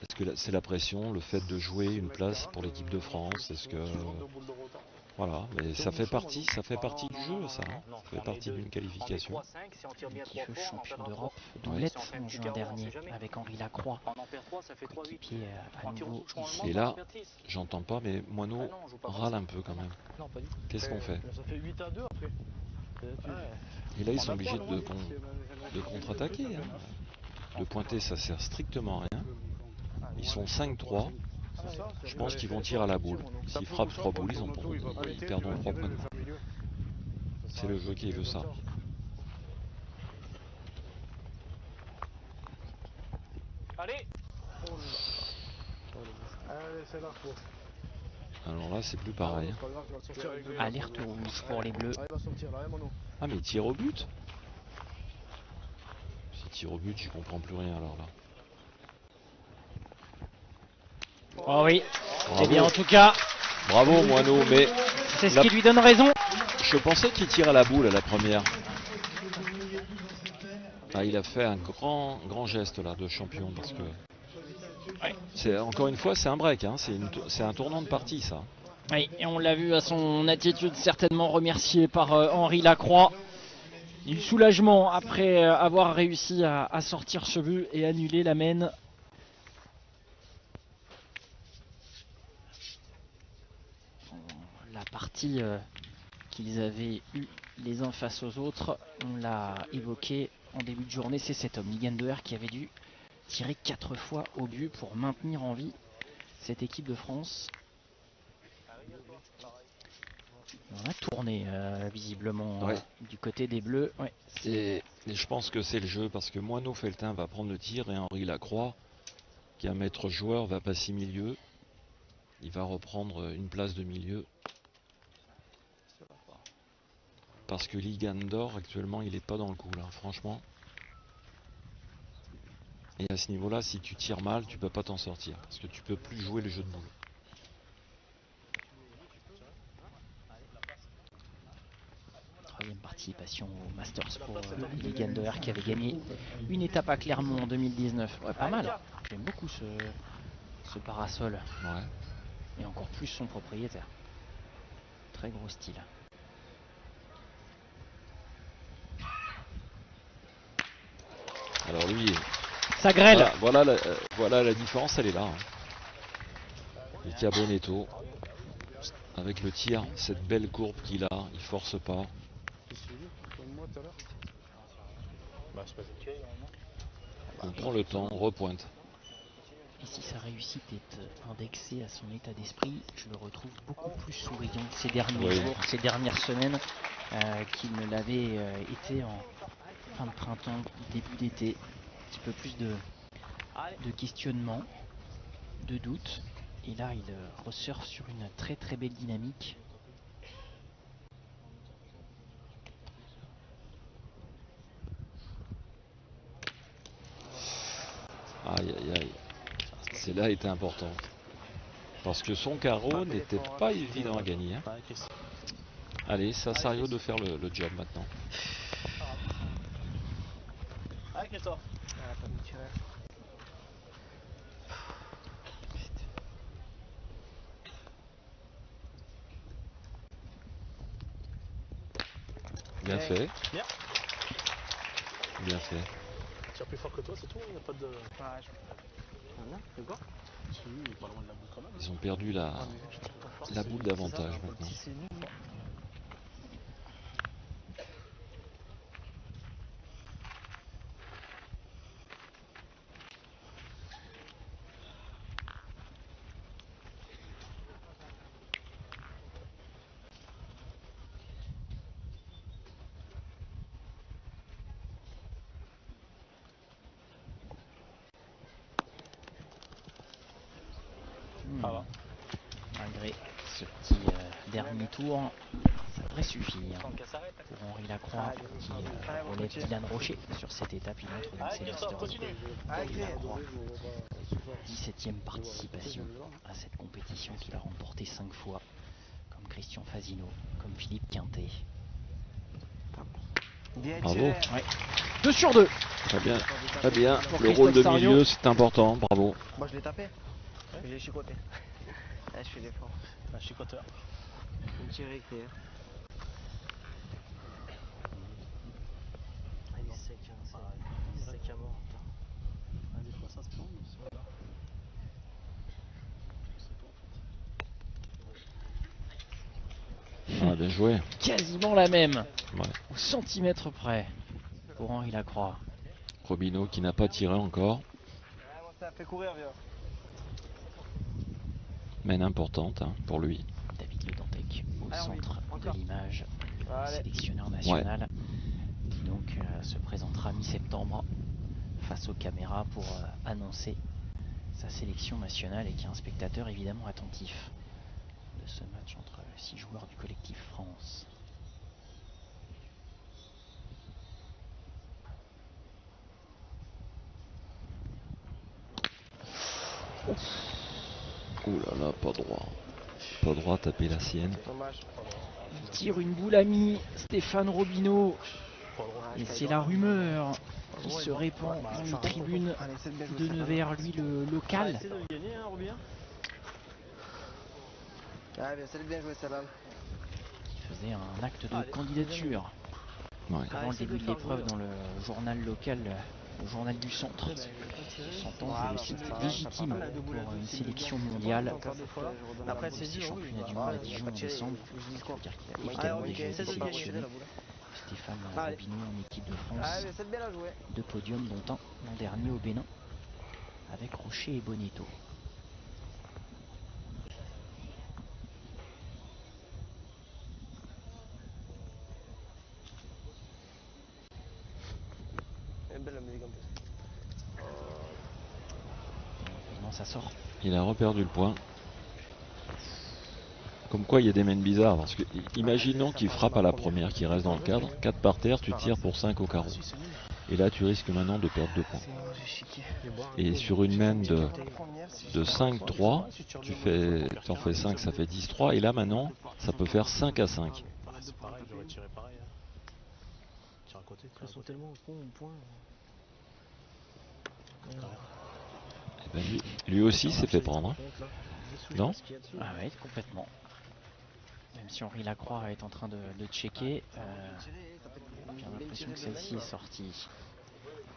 Est-ce que c'est la pression, le fait de jouer une place pour l'équipe de France? Est-ce que voilà, mais ça fait partie du jeu ça. Ça fait partie d'une qualification. Qui fut champion d'Europe, doublette en juin dernier avec Henri Lacroix, coéquipier à nouveau ici. Et là, j'entends pas, mais Moineau râle un peu quand même. Non, pas du tout. Qu'est-ce qu'on fait? Ça fait 8-2 après. Et là, ils sont obligés de contre-attaquer. Le pointé, ça sert strictement à rien. Ils sont 5-3. Je pense qu'ils vont tirer à la boule. S'ils frappent 3 boules, ils perdront 3 points de moins. C'est le jeu qui veut ça. Allez. Allez, c'est là. Alors là, c'est plus pareil. Alerte rouge pour les Bleus. Ah, mais il tire au but? S'il tire au but, j'y comprends plus rien alors là. Oh oui, Bravo. eh bien en tout cas, Bravo Moineau, mais c'est ce qui lui donne raison. je pensais qu'il tire à la boule à la première. Ah, il a fait un grand geste là de champion parce que c'est encore une fois c'est un break, c'est un tournant de partie ça. Oui, et on l'a vu à son attitude, certainement remercié par Henri Lacroix. Du soulagement après avoir réussi à sortir ce but et annuler la mène. La partie qu'ils avaient eu les uns face aux autres, on l'a évoqué en début de journée, c'est cet homme, Ligan Doer, qui avait dû tirer 4 fois au but pour maintenir en vie cette équipe de France. On a tourné visiblement du côté des Bleus. Ouais. Et je pense que c'est le jeu parce que Moineau Feltin va prendre le tir et Henri Lacroix, qui est un maître joueur, va passer milieu. il va reprendre une place de milieu. Parce que Ligandor, actuellement, il est pas dans le coup, là, franchement. Et à ce niveau-là, si tu tires mal, tu peux pas t'en sortir. Parce que tu peux plus jouer le jeu de boule. Troisième participation au Masters pour Ligander qui avait gagné une étape à Clermont en 2019. Ouais, pas mal. J'aime beaucoup ce parasol. Ouais. Et encore plus son propriétaire. Très gros style. Alors lui, Ça grêle. voilà la différence, elle est là. Luca Bonetto, avec le tir, cette belle courbe qu'il a, il force pas. On prend le temps, on repointe. Et si sa réussite est indexée à son état d'esprit, je le retrouve beaucoup plus souriant ces derniers jours, ces dernières semaines, qu'il ne l'avait été en fin de printemps, début d'été. Un petit peu plus de questionnement, de doute. Et là, il ressort sur une très très belle dynamique. Aïe aïe aïe. Celle-là était importante. Parce que son carreau n'était pas évident à gagner. Hein. Allez, c'est à Sario de faire le job maintenant. Allez, Christophe. Pas me tirer. Bien fait. Bien. Bien fait. Tire plus fort que toi, c'est tout. Il n'y a pas de. Ouais, de quoi Si, il est pas loin de la boule quand même. Ils ont perdu la boule d'avantage maintenant. Si c'est nous. Malgré ce petit dernier tour, ça devrait suffire. Pour Henri Lacroix qui relève Dylan Rocher sur cette étape, il entre dans ses Masters. Henri Lacroix, 17e participation à cette compétition qu'il a remporté 5 fois, comme Christian Fasino, comme Philippe Quintet. Bien Bravo. tiré. Ouais. 2 sur 2. Très bien. Très bien. Pour Le rôle de Christophe Sario. milieu, c'est important. Bravo. Moi je l'ai tapé. Je l'ai chicoté. Je fais l'effort. Un chicoteur. Je me tirer éclair. Il est sec, hein, c'est sec à mort. Des fois ça se prend. Ah, bien joué. Quasiment la même, Ouais. au centimètre près, pour Henri Lacroix. Robino qui n'a pas tiré encore. Moi ça a fait courir, vieux. Mène importante hein, pour lui. David Le Dantec au Allez, centre de encore. l'image, Allez. sélectionneur national, qui donc se présentera mi-septembre face aux caméras pour annoncer sa sélection nationale et qui est un spectateur évidemment attentif de ce match entre 6 joueurs du collectif France. Ouh là là, pas droit. Pas droit à taper la sienne. Dommage. Il tire une boule amie, Stéphane Robineau, et c'est la rumeur qui se répand dans les tribunes Allez, c'est bien joué, de ça. Nevers, lui le local. Essaye de le gagner, hein, Robin. Ah, bien, c'est bien joué celle-là. Qui faisait un acte de candidature Ouais. avant le début de l'épreuve dans le journal local, le journal du centre. S'entend que le site est légitime pour une sélection mondiale. Après, Pour c'est ces dur, championnats du Ah, monde à Dijon en décembre. Ça veut dire qu'il a évidemment déjà été sélectionné. Stéphane Robineau en équipe de Ah, France. mais c'est bien joué. 2 podiums, dont un l'an dernier au Bénin, avec Rocher et Bonetto. Elle est belle la musique en plus. Heureusement, ça sort. Il a reperdu le point. Comme quoi il y a des mains bizarres, parce que imaginons qu'il frappe à la première, qu'il reste dans le cadre, 4 par terre, tu tires pour 5 au carreau. Si, c'est nul. Et là tu risques maintenant de perdre 2 points. C'est bon, j'ai chiqué. Et sur une main de De 5-3, tu en fais 5, ça fait 10-3, et là maintenant, ça peut faire 5 à 5. Ah, c'est pareil, j'aurais tiré pareil. Hein. Tire à côté, tire Ils à sont côté. tellement au point. Eh ben, lui aussi s'est fait prendre. Hein. Non? Ah ouais, complètement. Même si Henri Lacroix est en train de checker, j'ai l'impression que celle-ci est sortie.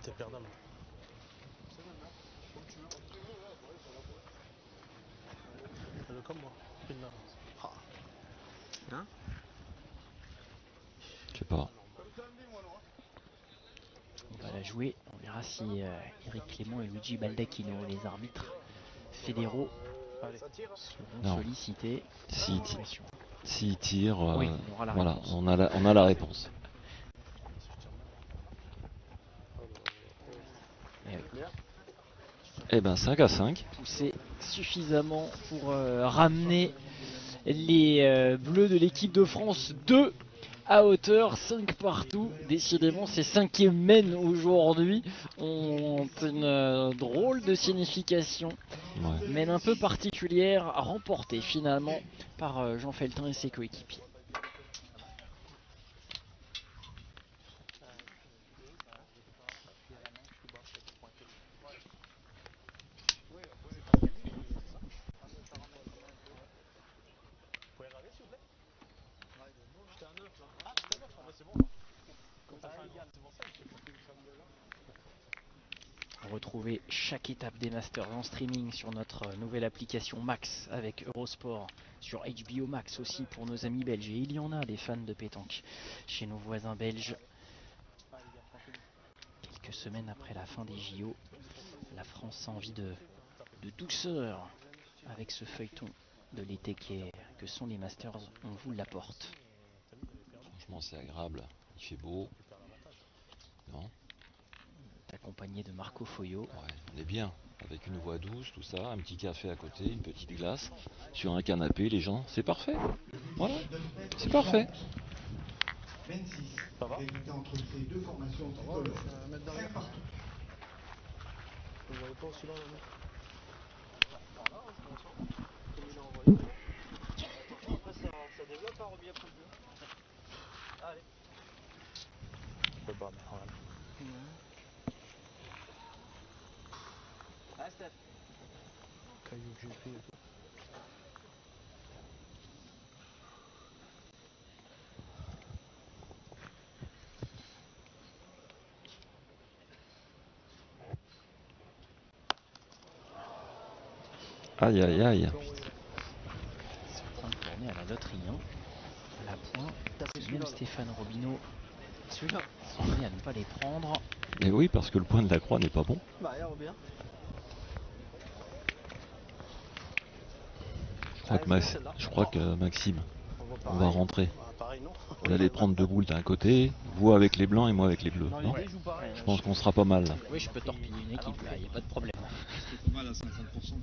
T'es perdant. Fais-le comme moi. Pile là. Ah. Je sais pas. On va la jouer, on verra si Eric Clément et Luigi Baldacchino, les arbitres fédéraux, seront Non. sollicités. S'il tire, Oui, on aura la voilà, réponse. on a la réponse. Et oui, Eh ben 5 à 5. poussé suffisamment pour ramener les Bleus de l'équipe de France 2 à hauteur, 5 partout. Décidément, ces 5e mènes aujourd'hui ont une drôle de signification. Ouais. Mène un peu particulière, remportée finalement par Jean Feltin et ses coéquipiers. Retrouvez chaque étape des Masters en streaming sur notre nouvelle application Max avec Eurosport, sur HBO Max aussi pour nos amis belges. Et il y en a des fans de pétanque chez nos voisins belges. Quelques semaines après la fin des JO, la France a envie de douceur avec ce feuilleton de l'été que sont les Masters. On vous l'apporte. Franchement, c'est agréable. Il fait beau. Non? Accompagné de Marco Foyo. Ouais, on est bien. Avec une voix douce, tout ça, un petit café à côté, une petite glace, sur un canapé, les gens, c'est parfait. Voilà, c'est parfait. 26. Ça va? Égalité entre ces deux formations tricolores. 5 partout. Vous voyez pas aussi là, là Ça développe un Roby après le jeu. Allez. Je peux pas, mais voilà. Ah, Steph. Caillou que j'ai pris et tout. Aïe aïe aïe. C'est en train de tourner à la loterie. Hein. À la pointe, T'as pris même celui-là. Stéphane Robineau Celui-là. s'en à ne pas les prendre. Et oui, parce que le point de la croix n'est pas bon. Bah, allez, Robin. Je crois que Maxime, On on va rentrer. Bah, pareil, non? Vous allez prendre 2 boules d'un côté, vous avec les blancs et moi avec les bleus. Dans Non, l'idée, joue pareil. je pense qu'on sera pas mal là. Oui, je peux torpiller une équipe là, il n'y a pas de problème. C'est pas mal à 50%.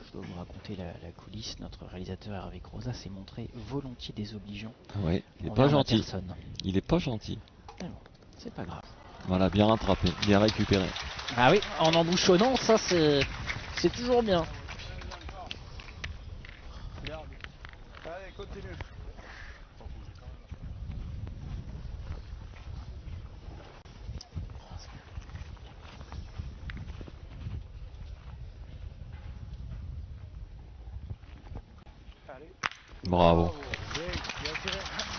Je dois vous raconter la coulisse. Notre réalisateur Hervé Croza s'est montré volontiers désobligeant. Ouais, il est envers pas ma gentil. personne. Il est pas gentil. Mais bon, c'est pas grave. Voilà, bien rattrapé, bien récupéré. Ah oui, en embouchonnant, ça c'est toujours bien. Allez, continue. Bravo.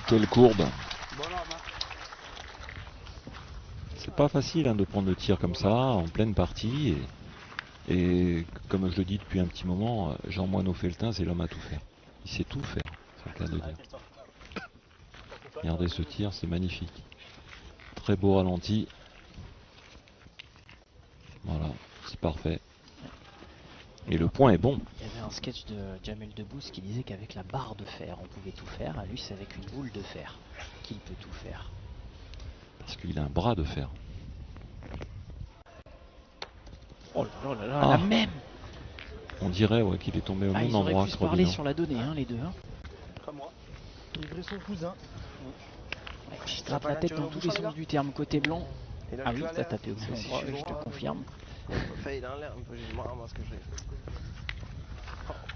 Quelle courbe. Bon homme, hein. C'est pas facile hein, de prendre le tir comme ça, en pleine partie. Et comme je le dis depuis un petit moment, Jean Moineau-Feltin, c'est l'homme à tout faire. Il sait tout faire, c'est le cas de dire. Regardez ce tir, c'est magnifique. Très beau ralenti. Voilà, c'est parfait. Et le point est bon. Il y avait un sketch de Jamel Debbouze qui disait qu'avec la barre de fer, on pouvait tout faire. Lui, c'est avec une boule de fer qu'il peut tout faire. Parce qu'il a un bras de fer. Oh là là là, Ah. la même. On dirait ouais, qu'il est tombé au Ah, même ils auraient endroit pu se que parler Robin. sur la donnée, hein, les deux. Hein. Comme moi. Livrer son cousin. Ouais, qui se T'as gratte pas la qu'un tête tiré dans au tous bouchon, les les sens gars du terme côté blanc. Il a Ah le oui, cul à t'as l'air. tapé au même C'est endroit, chez je te moi. confirme. Enfin, il est en l'air un peu, j'ai marre à ce que je fais.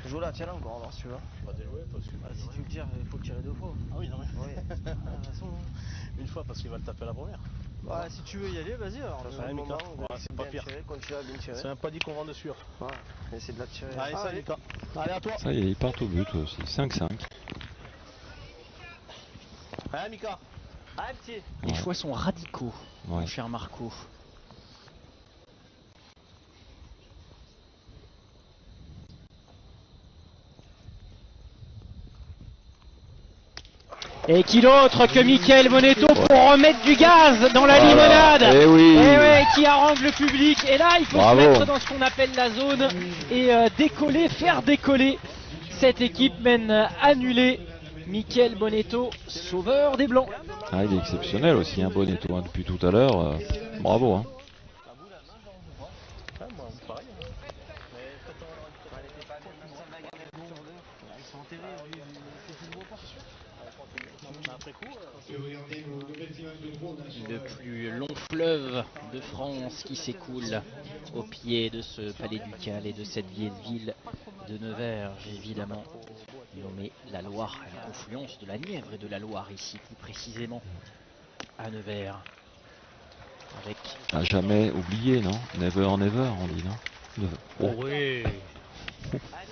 Joue là, tiens là encore, alors si tu veux. Pas déjoué parce que. Ah, si tu le tires, il faut le tirer 2 fois. Ah oui, non mais. Oui. Ah, de toute façon. Une fois parce qu'il va le taper à la première. Bah, si tu veux y aller, vas-y alors. Ça fait un Mika. Ouais, c'est pas pire. Continue à bien tirer. C'est même pas dit qu'on vend de sueur. Voilà, essaie de la tirer. Allez, ça, Mika. Allez, à toi. Ça y est, ils partent au but aussi. 5-5. Allez, Mika. Allez, petit. Les Ouais. choix sont radicaux, mon Ouais. cher Marco. Et qui d'autre que Mickaël Bonetto pour remettre du gaz dans la limonade. Eh oui. Et ouais, qui harangue le public. Et là, il faut Bravo. se mettre dans ce qu'on appelle la zone et décoller, faire décoller. Cette équipe mène annulée. Mickaël Bonetto, sauveur des Blancs. Ah, il est exceptionnel aussi, un Bonetto hein, depuis tout à l'heure. Bravo. Hein. Ouais, moi, pareil. Hein. Ils sont enterrés, lui, il ne voit pas. Après coup. Et regardez nos nouvelles images de drone. Hein, sur, Le plus long fleuve de France qui s'écoule au pied de ce palais ducal et de cette vieille ville de Nevers, évidemment nommée la Loire, à la confluence de la Nièvre et de la Loire ici plus précisément à Nevers. Avec À jamais oublié, non? Never, never, on dit, non? Oh, oui.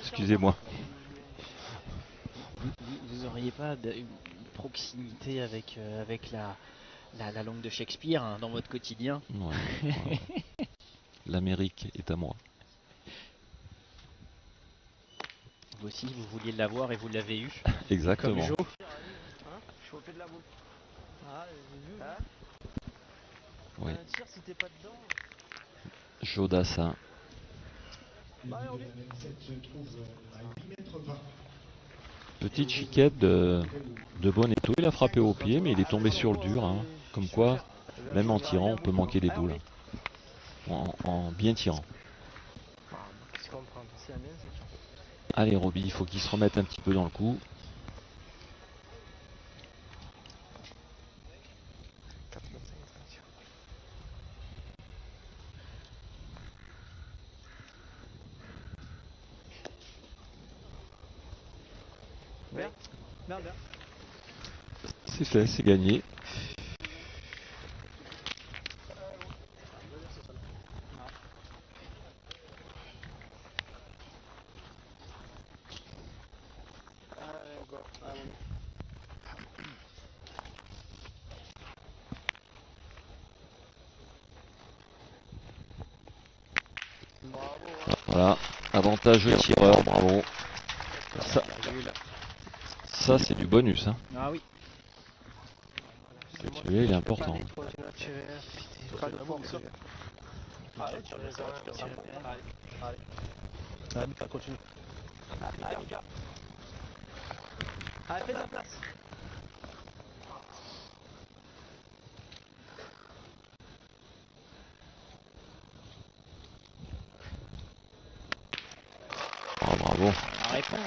excusez-moi. vous auriez pas une proximité avec, avec la langue de Shakespeare hein, dans votre quotidien? Ouais, ouais. L'Amérique est à moi. Vous aussi, vous vouliez l'avoir et vous l'avez eu. Exactement. Comme Jo. Chauffer de la boule. Ah, j'ai vu. Hein Oui. Un tir si t'es pas dedans. Jodassin. le but de la 27 se trouve à 8 mètres 20. Petite chiquette de Bonetto. Il a frappé au pied, mais il est tombé sur le dur. Hein. Comme quoi, même en tirant, on peut manquer des boules. En bien tirant. Qu'est-ce qu'on prend? C'est la mienne, c'est sûr. Allez, Roby, il faut qu'il se remette un petit peu dans le coup. 4,25. Merde, merde. C'est fait, c'est gagné. Voilà, avantage au tireur, bravo. Ça c'est du bonus. Hein. Ah oui. Celui-là il est important. Continue à tirer. Pas de force. Allez, tire les armes. Allez, Mika, continue. Allez, fais de la place. Ah, bravo. La réponse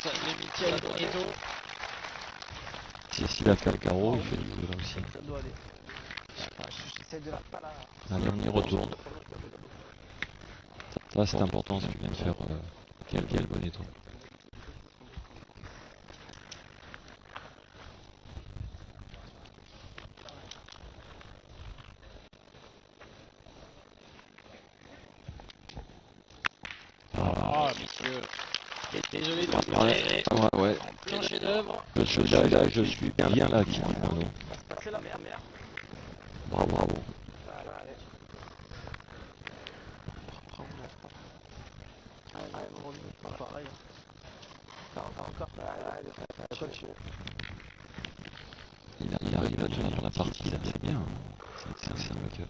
de Mickaël Bonetto. S'il a fait le carreau, il fait du jeu là aussi. Ça doit aller. J'essaie de la pas là. Allez, on y retourne. Là c'est important ce que vient de faire quel Bonetto. Ah, messieurs. Désolé de vous Ouais, ouais. plein chef-d'œuvre. Je suis bien là, dit Bruno. C'est la merde. Bravo, bravo. Allez. Allez, bon, pareil. Encore. Allez, continue. Il arrive à tenir la partie là, c'est bien. C'est un mec.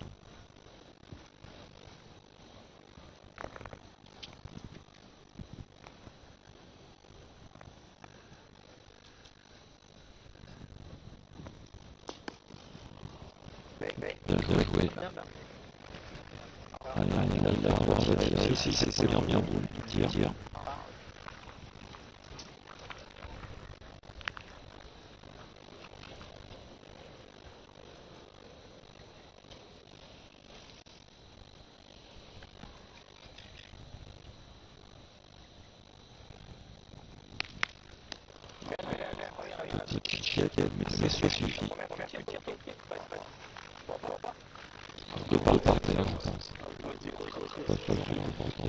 Bien joué. Allez, il va avoir aussi, c'est bien boule. Tire. Petite chichette, mais ça suffit. De pas le parterre, je pense. Pas vraiment important.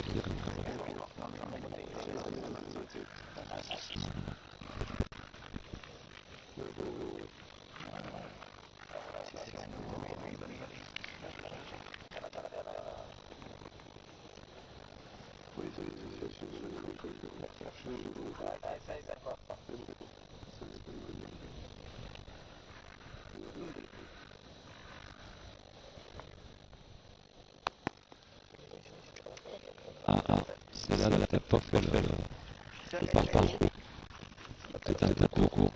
C'est là, t'as pas fait le partage. C'est un peu court.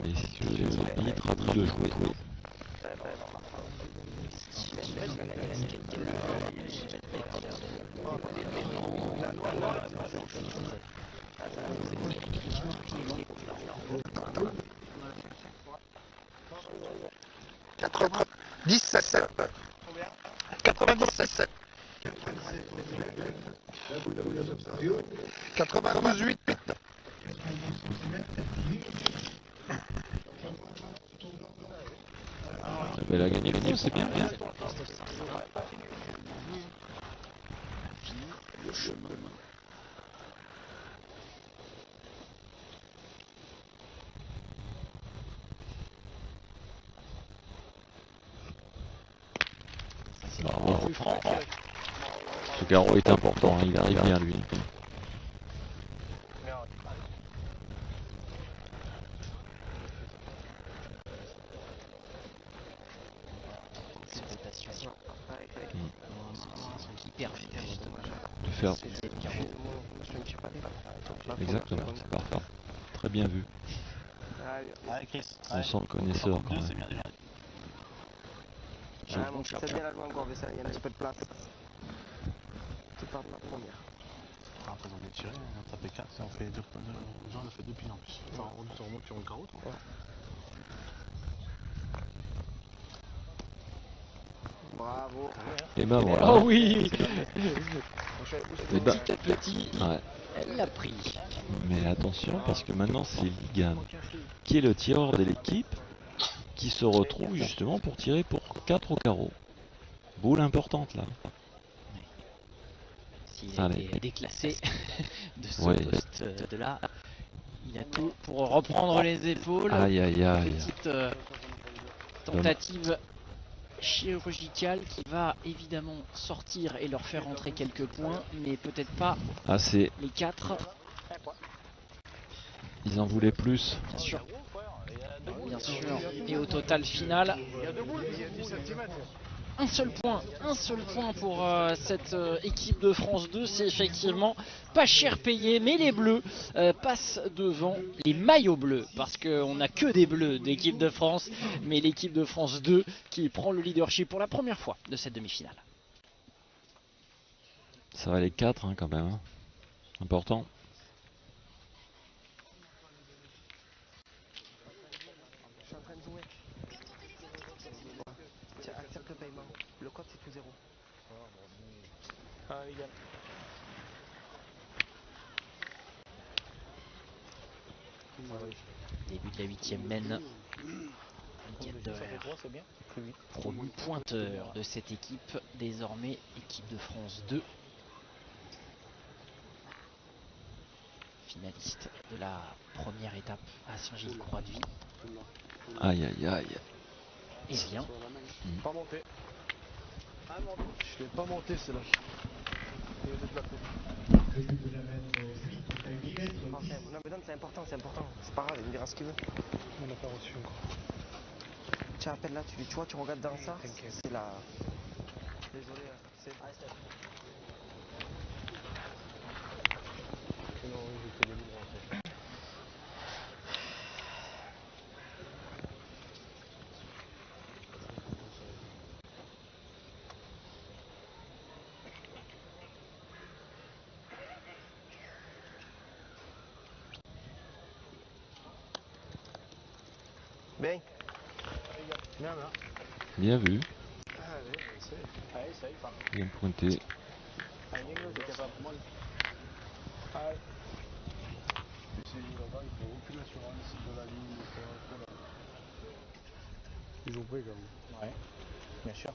Messieurs les arbitres, à vous de jouer. Elle a gagné le niveau, c'est bien. Bravo, Franck. Ce carreau est important, il arrive bien lui. De faire. Exactement, c'est parfait. Très bien vu. On sent le connaisseur quand même. C'est bien la jouer encore, mais ça, il y a un petit peu de place. Tu parles de la première. Après, on est tiré, on a tapé 4, on fait 2 genre on a fait 2 piles en plus. Enfin, on remonte sur le carreau, toi. Bravo. Et ben voilà. Oh oui. Et ben, Petit à petit, ouais. elle l'a pris. Mais attention parce que maintenant c'est Ligan qui est le tireur de l'équipe qui se retrouve justement pour tirer pour 4 au carreau. Boule importante là. S'il a été déclassé de ce poste de là, il a tout pour reprendre les épaules. Aïe. Petite tentative chirurgicale qui va évidemment sortir et leur faire rentrer quelques points, mais peut-être pas c'est... les 4. Ils en voulaient plus. Bien sûr. Et au total final, un seul point pour cette équipe de France 2. C'est effectivement pas cher payé, mais les Bleus passent devant les maillots bleus, parce qu'on n'a que des Bleus d'équipe de France, mais l'équipe de France 2 qui prend le leadership pour la première fois de cette demi-finale. Ça va les 4 quand même. Hein. Important. Je suis en train de jouer. Tiens, accepte le paiement. Le code c'est tout 0. Ah, les gars. Début de la 8e mène. Promu pointeur de cette équipe, désormais équipe de France 2. Finaliste de la première étape à Saint-Gilles-Croix-de-Vie. Aïe. Et bien. Pas monté. Je l'ai pas monté celle-là. Non mais non, c'est important. C'est pas grave, il me dira ce qu'il veut. On n'a pas reçu encore. Tiens, appelle là, tu vois, tu regardes dans ça. C'est la... Désolé, c'est... Bien. Bien, bien. Bien vu. Allez, essaye. Allez, ça y est, pas. Bien pointé. Allez, Negro, t'es capable. Moi, Allez. Ici, là-bas, il faut aucune assurance de la ligne. Ils ont pris quand même. ouais. Bien sûr.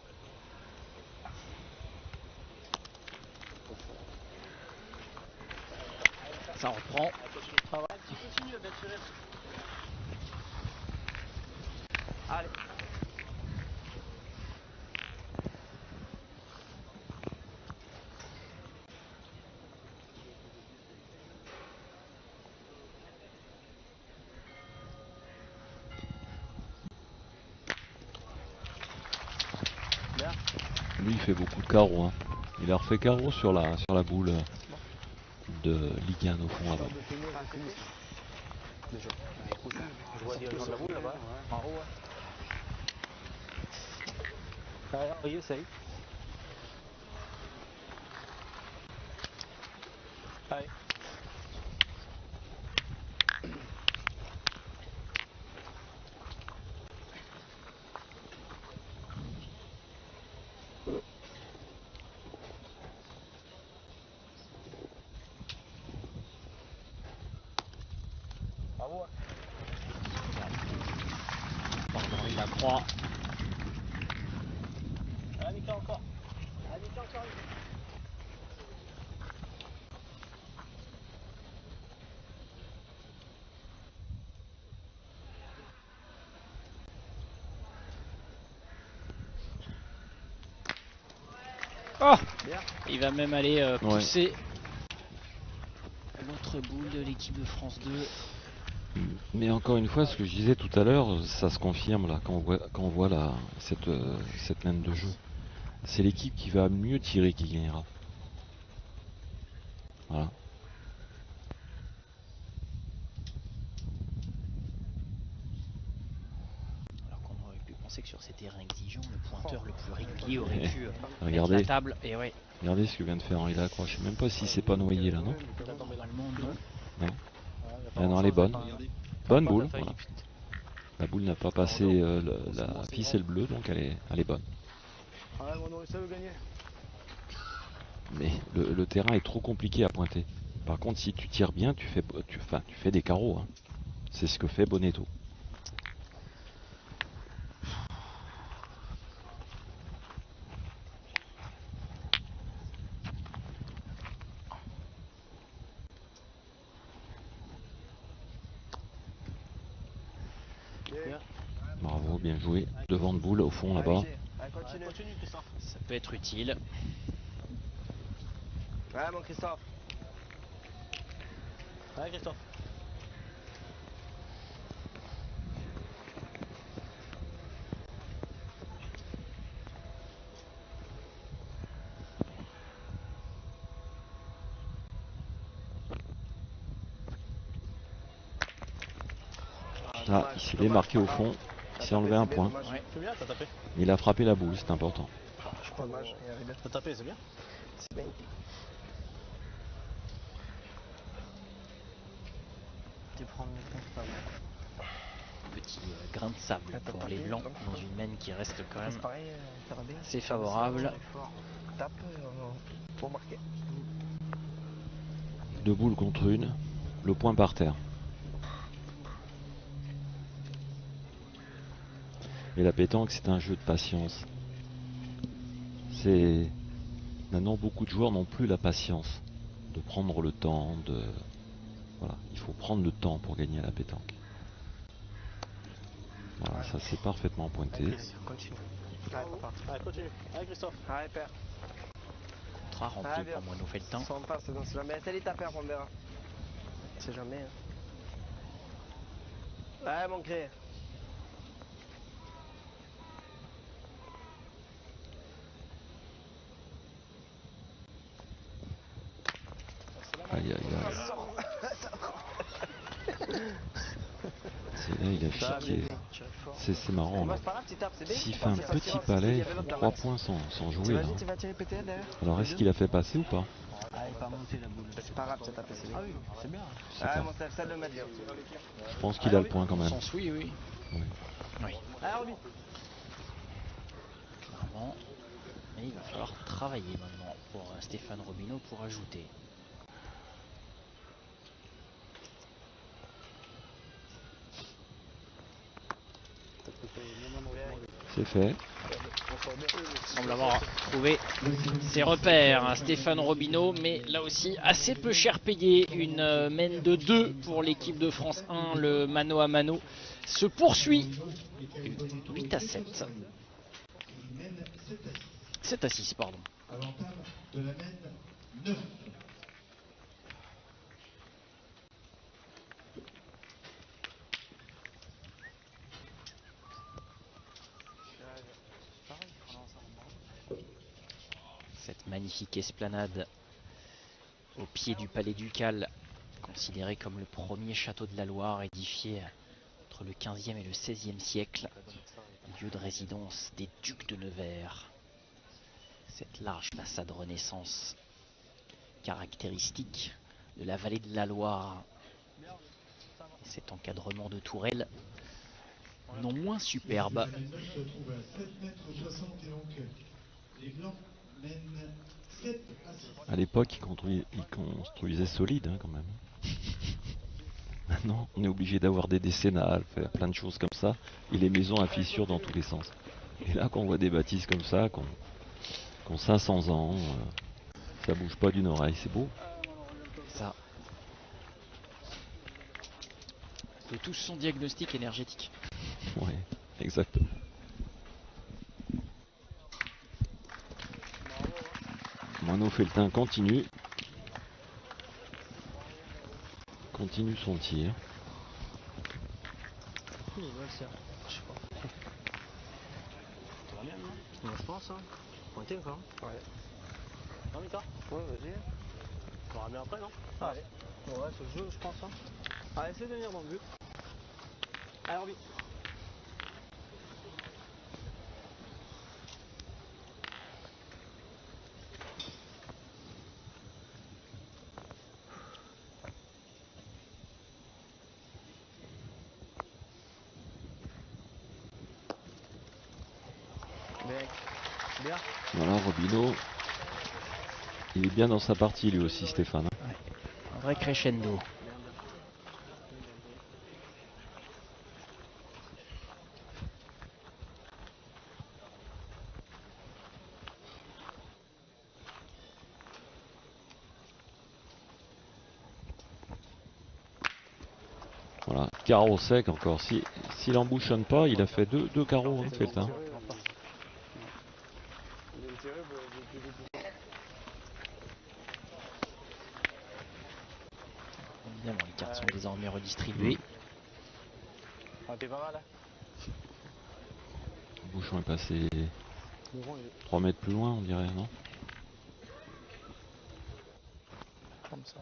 Ça reprend. Ça va, tu continues à bien tirer. Allez. Lui il fait beaucoup de carreaux. Hein. Il a refait carreau sur la boule de Ligue 1 au fond là-bas. Déjà. Je vois dirigeant de la boule là-bas. En haut, ouais. Allez, Henri, essaye. Allez. Bravo. Henri Lacroix. Allez, Mika encore. Allez, Mika encore. Oh, il va même aller pousser l'autre boule de l'équipe de France 2. Mais encore une fois, ce que je disais tout à l'heure, ça se confirme là quand on voit cette laine de jeu. C'est l'équipe qui va mieux tirer qui gagnera. Voilà. Alors qu'on aurait pu penser que sur ces terrains exigeants, le pointeur le plus régulier aurait pu Regardez. mettre la table. Et ouais, Regardez ce que vient de faire Henri Lacroix. Je sais même pas si c'est pas noyé là, non? il a tombé dans le monde, non? Ah non, elle est bonne. Bonne boule. Voilà. La boule n'a pas passé la ficelle bleue, donc elle est bonne. Allez, mon essaie de gagner. Mais le terrain est trop compliqué à pointer. Par contre, si tu tires bien, tu fais des carreaux. Hein. C'est ce que fait Bonetto. Bravo, bien joué. Devant de boule au fond là-bas. Allez, continue. Continue, Christophe. Ça peut être utile. Ouais, mon Christophe. Allez, Christophe. Ah, il s'est démarqué au fond. Il s'est enlevé un point. Ouais. C'est bien, t'as tapé. Il a frappé la boule, c'est important. Dommage, il arrive. T'as tapé, c'est bien. C'est bien. Tu prends le compte. Petit grain de sable pour les blancs dans une main qui reste quand même C'est pareil, ça va bien. assez favorable. Tape pour marquer. Deux boules contre une. Le point par terre. Et la pétanque, c'est un jeu de patience. Maintenant, beaucoup de joueurs n'ont plus la patience de prendre le temps. Voilà, il faut prendre le temps pour gagner à la pétanque. Voilà, ça c'est parfaitement pointé. Continue. Allez, papa. Allez, continue. Allez, Christophe. Allez, père. Contrat rempli pour moi, nous fait le temps. Si on passe, on sait jamais. Essaye de taper, on verra. On sait jamais. Ouais, mon cré. Aïe aïe aïe. C'est là, il a chiqué. C'est marrant là. C'est pas grave, tu tapes, c'est bien. S'il fait un petit palais, il fait 3 points sans jouer là. Tu vas tirer péter derrière. Alors est-ce qu'il a fait passer ou pas? Allez, pas monter la boule. C'est pas grave, tu as tapé, c'est bien. Ah oui, c'est bien. Ah, mon chef, ça le mettre. Je pense qu'il a le point quand même. Sens oui, oui. Oui, Allez, Roby. clairement. Mais il va falloir travailler maintenant pour Stéphane Robineau pour ajouter. C'est fait. Il semble avoir trouvé ses repères, hein, Stéphane Robineau, mais là aussi assez peu cher payé. Une mène de 2 pour l'équipe de France 1. Le mano à mano se poursuit. 8 à 7. 7 à 6, pardon. À l'entame de la mène 9. Cette magnifique esplanade au pied du palais ducal, considéré comme le premier château de la Loire, édifié entre le 15e et le 16e siècle, lieu de résidence des ducs de Nevers. Cette large façade Renaissance, caractéristique de la vallée de la Loire, et cet encadrement de tourelles non moins superbe. La mène 9 se trouve à 7 mètres 60 et donc les Blancs mènent 7 à 6. À l'époque, ils construisaient solide hein, quand même. Maintenant, on est obligé d'avoir des décennales, faire plein de choses comme ça, et les maisons à fissures dans tous les sens. Et là, quand on voit des bâtisses comme ça, qui ont 500 ans, ça bouge pas d'une oreille, c'est beau. Ça. De tout son diagnostic énergétique. Ouais, exactement. Moineau Feltin continue son tir. Il va le faire. Je sais pas. Ça va bien, non? Moi, je pense, hein. Pointé encore. Ouais. Non, Mika? Ouais, vas-y. On verra bien après, non? Allez. Ouais, c'est le jeu, je pense, hein. Allez, essaye de venir dans le but. Allez, Roby. Bien. Voilà, Robineau. Il est bien dans sa partie lui aussi, Stéphane. Hein. Un vrai crescendo. Voilà, carreau sec encore. S'il embouchonne pas, il a fait deux carreaux, hein, Feltin. Évidemment, les cartes sont désormais redistribuées. Ah, t'es pas mal, hein. Le bouchon est passé 3 mètres plus loin, on dirait, non? Comme ça.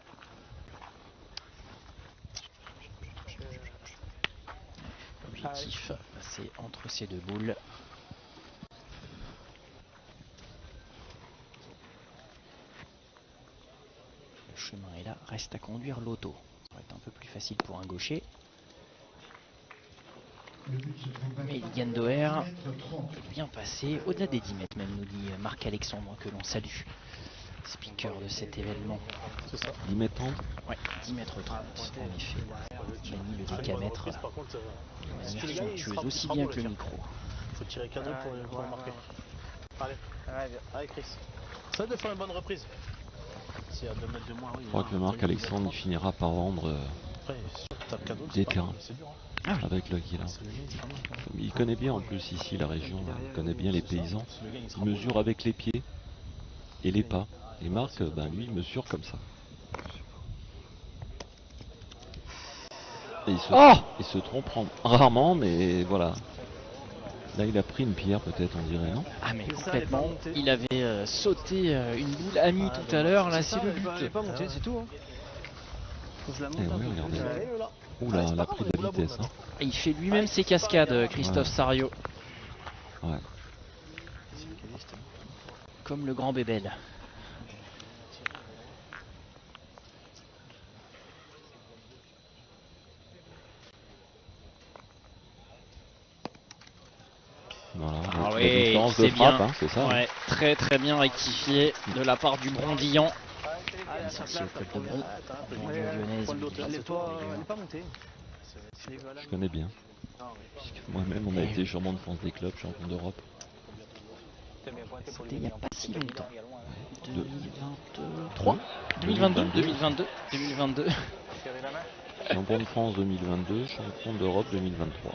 Objectif, passer entre ces deux boules. Le chemin est là, reste à conduire l'auto. Ça va être un peu plus facile pour un gaucher. Le but se trouve Mais maintenant Ligan à Doer 10 mètres 30. est bien passé, au-delà des 10 mètres même, nous dit Marc-Alexandre, que l'on salue. Speaker de cet événement. C'est ça. 10 mètres 30. Ouais, 10 mètres 30, en effet. Manie le décamètre Par contre, de si manière le gars, il somptueuse, sera- aussi il sera bien beau, que le le micro. faut tirer cadeau pour le marquer. Allez. Allez, Chris. Ça de faire une bonne reprise. S'il y a 2 mètres de moins, oui. Je crois que Marc-Alexandre il finira par vendre Après, sûr que t'as le cadeau. des c'est pas terrains. mal, c'est dur, hein. avec le qu'il a. C'est le gars, il sera bon, quoi. Il connaît bien en plus ici la région, il connaît bien les paysans. Le gars, il Il sera mesure beau, avec les pieds et les pas. Et Marc, ben lui, il mesure comme ça. Et il se trompe rarement, mais voilà. Là, il a pris une pierre, peut-être, on dirait, non? Ah mais Mais ça, complètement, elle est pas montée. il avait sauté une boule amie tout à l'heure, là c'est le but. Elle est pas montée, c'est tout. Hein. Faut que je la monte Eh un oui, peu regardez. plus. Allez, là. Oula, Ouais, c'est elle pas a pris grave, de la on la vitesse. boule, Hein. Et il fait lui-même ses cascades, Christophe Ouais. Sario, Ouais. comme le grand Bébel. différence de c'est bien. frappe, hein, c'est ça. Ouais, très très bien rectifié de la part du Brondillant. Allez, Licencié au club de Bron, en banlieue lyonnaise. elle est pas montée. Je connais bien. Parce que moi-même, on a été champion de France des clubs, champion d'Europe. C'était il n'y a pas si longtemps. De- 2023 2022 Champion de France 2022, champion d'Europe 2023.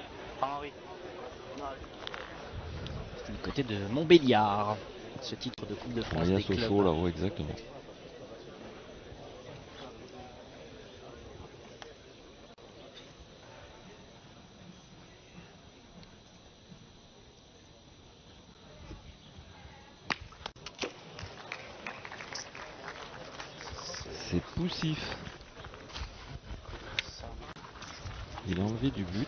du côté de Montbéliard, ce titre de Coupe de France Maria des clubs. Sochaux, là-haut, exactement. C'est poussif. Il a enlevé du but.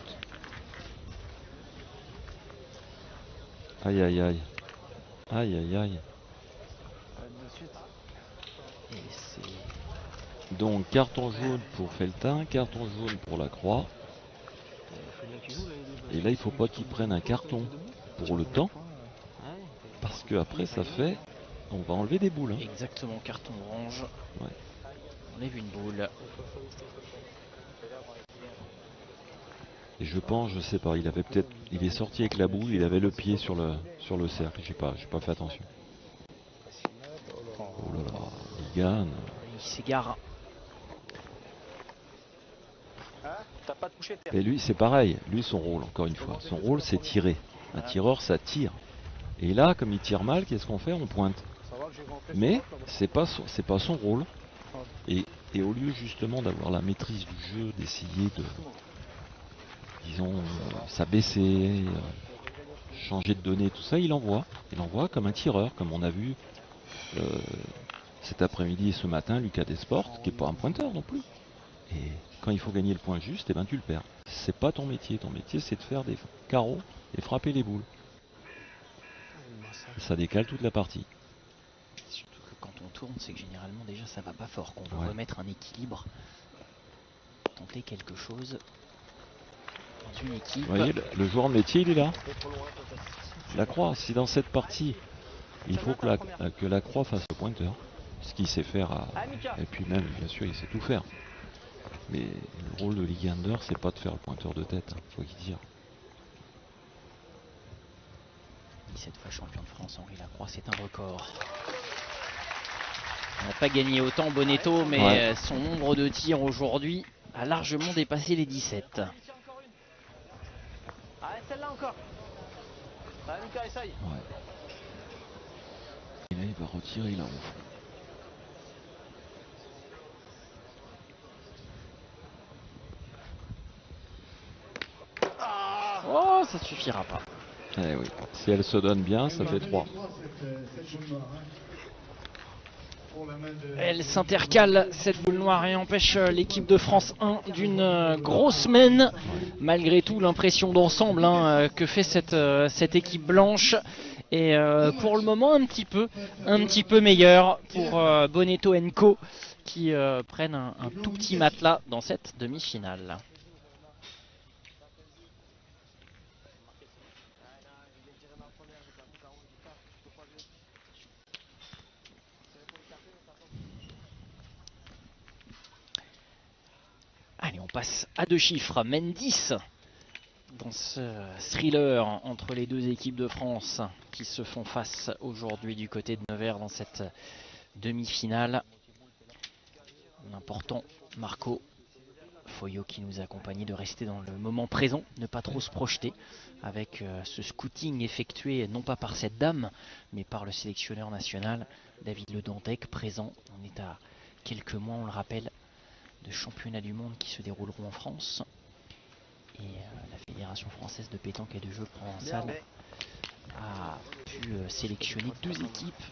Aïe aïe aïe. Aïe aïe aïe. Et c'est Donc carton jaune pour Feltin, carton jaune pour la Croix. Et là il faut pas qu'il prenne un carton pour le temps. Parce que après ça fait. On va enlever des boules. Hein. exactement carton orange. Ouais. On enlève une boule. Et je pense, je sais pas, il avait peut-être. Il est sorti avec la boule, il avait le pied sur le cercle. J'ai pas fait attention. Oh là là, il gagne. Il s'égare. T'as pas touché terre. Et lui, c'est pareil. Lui, son rôle, encore une fois, son rôle, c'est tirer. Un tireur, ça tire. Et là, comme il tire mal, qu'est-ce qu'on fait? On pointe. Mais c'est pas son rôle. Et au lieu justement d'avoir la maîtrise du jeu, d'essayer de, disons, s'abaisser, changer de données, tout ça, il envoie comme un tireur, comme on a vu cet après-midi et ce matin, Lucas Desportes, qui est pas un pointeur non plus. Et quand il faut gagner le point juste, eh ben tu le perds. C'est pas ton métier c'est de faire des carreaux et frapper les boules. Ça décale toute la partie. Surtout que quand on tourne, c'est que généralement déjà ça va pas fort, qu'on veut Ouais. remettre un équilibre, tenter quelque chose dans une équipe. Vous voyez, le joueur de métier, il est là. La Croix, si dans cette partie, il faut que la Croix fasse le pointeur, ce qu'il sait faire, et puis même, bien sûr, il sait tout faire. Mais le rôle de Ligue Under, c'est pas de faire le pointeur de tête, faut y dire. 17 fois champion de France, Henri Lacroix, c'est un record. On n'a pas gagné autant Bonetto, mais Ouais. son nombre de tirs aujourd'hui a largement dépassé les 17. Allez, celle-là encore. Allez, Mika, essaye. Ouais. Et là, il va retirer là-haut. Oh, ça suffira pas. Eh oui. Si elle se donne bien, ça fait 3. Elle s'intercale cette boule noire et empêche l'équipe de France 1 d'une grosse semaine. Malgré tout, l'impression d'ensemble que fait cette équipe blanche est pour le moment un petit peu meilleure pour Bonetto & Co qui prennent un tout petit matelas dans cette demi-finale. Allez, on passe à deux chiffres. Mène 10 dans ce thriller entre les deux équipes de France qui se font face aujourd'hui du côté de Nevers dans cette demi-finale. L'important, Marco Foyot qui nous a accompagnés, de rester dans le moment présent, ne pas trop se projeter avec ce scouting effectué non pas par cette dame, mais par le sélectionneur national David Le Dantec présent. On est à quelques mois, on le rappelle, de championnats du monde qui se dérouleront en France. Et la Fédération française de pétanque et de jeux provençal a pu sélectionner deux équipes.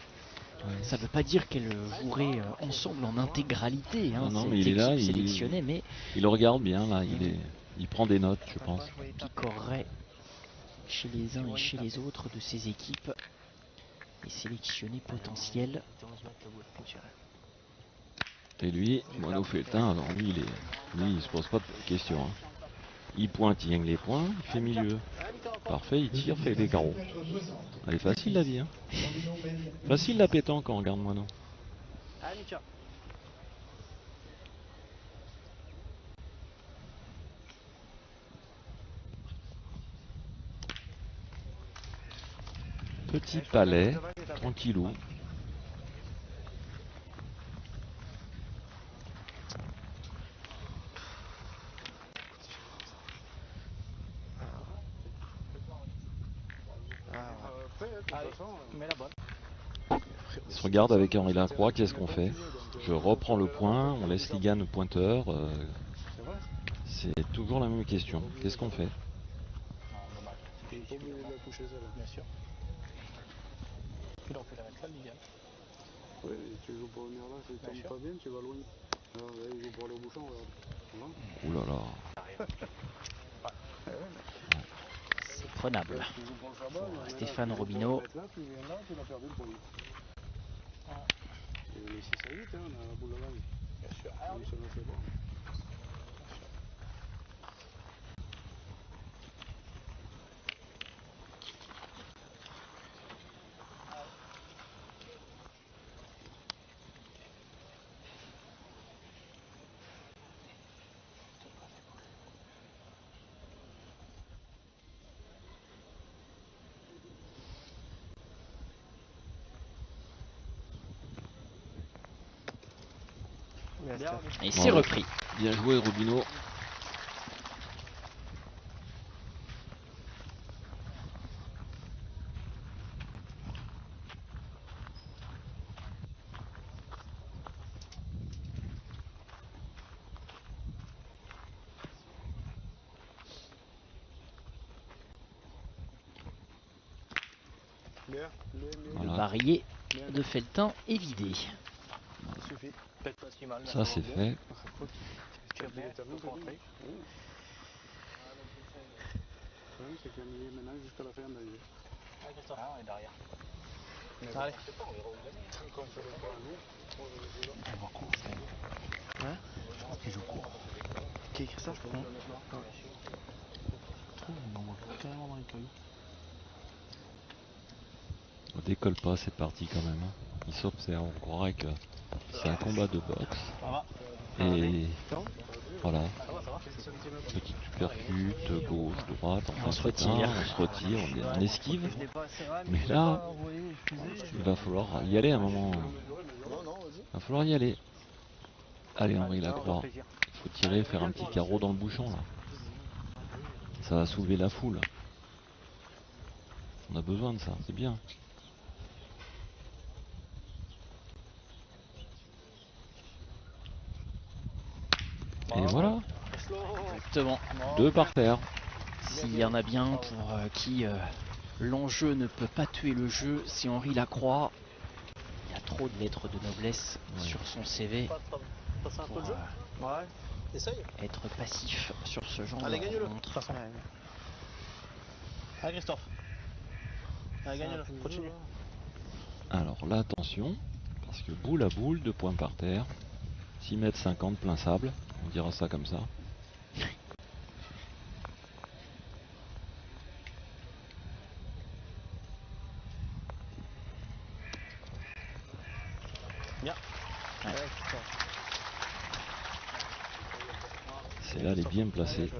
Ça ne veut pas dire qu'elles joueraient ensemble en intégralité. Hein, Non, cette mais il est là, équipe sélectionnée, mais il le regarde bien là, il prend des notes, je pense. picorerait chez les uns et chez les autres de ces équipes et sélectionner potentiel. Et lui, Mono Feltin, alors lui, il se pose pas de questions. Hein. Il pointe, il gagne les points, il fait milieu. Parfait, il tire, fait des carreaux. Elle est facile la vie, hein. Facile la pétanque quand on regarde Moineau. Allez, Mika. Petit palais, tranquillou. Après, de toute façon, Mets la bonne. Il se regarde avec Henri Lacroix, qu'est-ce qu'on fait? Je reprends le point, on laisse Ligan au pointeur. c'est vrai. C'est toujours la même question. Qu'est-ce qu'on fait? Non, dommage. Il faut oublier de la toucher celle-là. Bien sûr. Il aurait pu la mettre là, Ligan. Oui, tu joues pour venir là, si tu tombes pas bien, tu vas loin. Alors, là, il joue pour aller au bouchon, regarde. Voilà. Ouh là là. C'est prenable. Tu joues pour le sabbat, mais Stéphane là, tu joues Robineau. pour la mettre là, tu viens là, tu l'as perdu le point. Et les 6 à 8, hein, on a la boule à langue. Bien sûr. Oui, celle-là, c'est bon. Et c'est Voilà. repris. Bien joué Robineau. Bien, bien, bien. Le Voilà. barillet de Feltin est vidé. Ça suffit. Peut-être pas si mal. Ça c'est fait. Tu as bien, tu peux rentrer. Le problème, c'est qu'il y a mis maintenant jusqu'à la fin d'ailleurs. Ah, Christophe. Ah, et derrière. Mais Allez. quand on fait le point, nous, On va court. Hein? Je pense qu'il joue court. Qui écrit ça? Je trouve on envoie carrément dans les cailloux. On décolle pas cette partie quand même. Hein. Il s'observe, on croirait que c'est un combat de boxe. Ça va. Et voilà. Ça va, ça va. Petite uppercut, gauche, droite, On se enfin, retire. on se retire, on esquive. Je l'ai pas assez mal. Mais là, il va falloir y aller à un moment. Il va falloir y aller. Allez Henri Lacroix, il faut tirer, faire un petit carreau dans le bouchon là. Ça va soulever la foule. On a besoin de ça, c'est bien. Et voilà, Exactement. 2 par terre. S'il y en a bien pour qui l'enjeu ne peut pas tuer le jeu, c'est Henri Lacroix. Il y a trop de lettres de noblesse Ouais. sur son CV Passer un peu pour de jeu. Ouais. Essaye. être passif sur ce genre Allez, de gagne-le. rencontre. Allez, Christophe. Allez, gagne-le. Continue. Alors là, attention, parce que boule à boule, 2 points par terre. 6 mètres 50 plein sable, on dira ça comme ça. C'est là, elle est bien placée.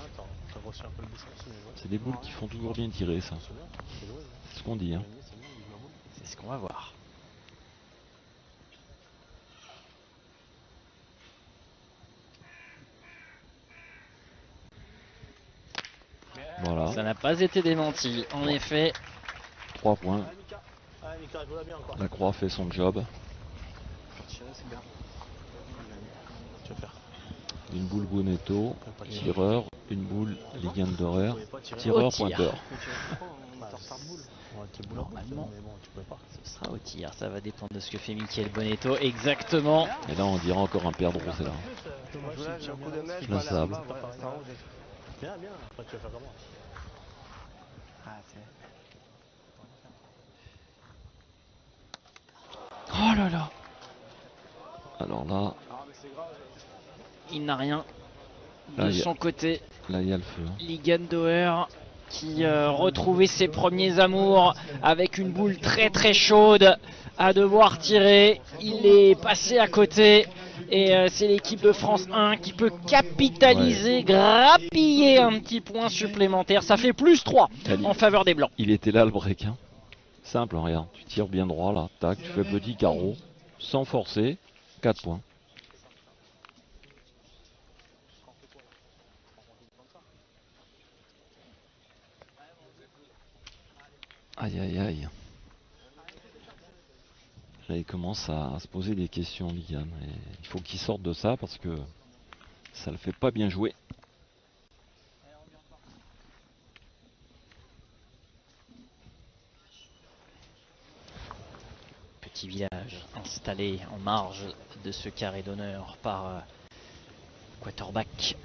Attends, t'as grossi un peu le bouchon aussi, mais ouais. C'est des boules qui font toujours bien tirer, ça. C'est bien, c'est joué. C'est ce qu'on dit. Hein. C'est bien, il joue la boule. C'est ce qu'on va voir. Voilà, Ça n'a pas été démenti. En effet, 3 points. Allez, Mika. Allez, Mika, joue-la bien encore. La croix fait son job. Tirer, c'est bien. Tu vas faire. Une boule Bonetto, tireur, une boule Ligan Dorer, Tu pouvais pas tirer. tireur Au tir. pointeur. Ouais, t'es boule à boule, Normalement. mais bon, tu pouvais pas. ce sera au tir. Ça va dépendre de ce que fait Mickaël Bonetto. Exactement. Et là, on dira encore un perdreau, c'est là. Dommage, Là, j'ai un coup de neige, Le pas sable. là-bas, ouais, c'est en haut, Bien, bien. Après, tu vas faire comment? Ah, c'est... Oh là là. Alors là, Il n'a rien. Là, de il y a- son côté. Là, il y a le feu. Hein. Ligan Doer qui retrouvait ses premiers amours avec une boule très très chaude à devoir tirer. Il est passé à côté et c'est l'équipe de France 1 qui peut capitaliser, grappiller un petit point supplémentaire. Ça fait plus 3 en faveur des Blancs. Il était là le break. Hein. Simple, hein, regarde. Tu tires bien droit là. Tac, tu fais petit carreau. Sans forcer. 4 points. Aïe aïe aïe. Là il commence à se poser des questions, Ligan. Et il faut qu'il sorte de ça parce que ça le fait pas bien jouer. Petit village installé en marge de ce carré d'honneur par Quarterback,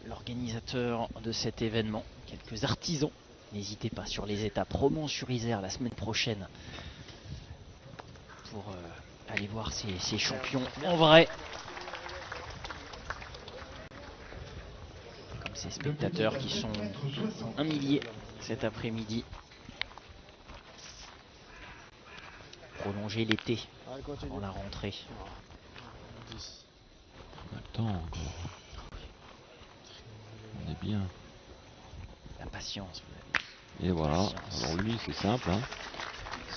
l'organisateur de cet événement. Quelques artisans. N'hésitez pas sur les étapes Romans-sur-Isère la semaine prochaine pour aller voir ces champions en vrai. Comme ces spectateurs qui sont un millier cet après-midi. Prolonger l'été avant la rentrée. On a le temps encore. On est bien. La patience. Et voilà. Alors lui c'est simple. Hein.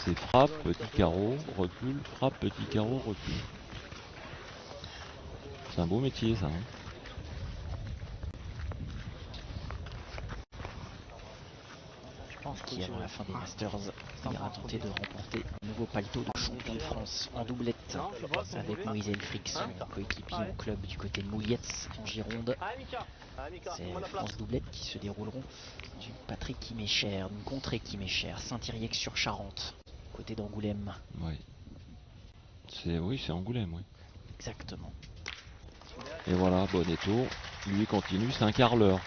C'est frappe, petit carreau, recul, frappe, petit carreau, recul. C'est un beau métier ça. Hein. Je pense qu'avant la fin des Masters, il ira tenter de remporter un nouveau paletot de champion de France en doublette avec Moïse Elfrix, son coéquipier au club du côté de Moulietz en Gironde. C'est France doublette qui se dérouleront du Patrick qui m'est cher, d'une contrée qui m'est chère, Saint-Yrieix-sur-Charente, côté d'Angoulême. Oui. C'est Angoulême, oui. Exactement. Et voilà, Bonetto, lui continue, c'est un carreleur.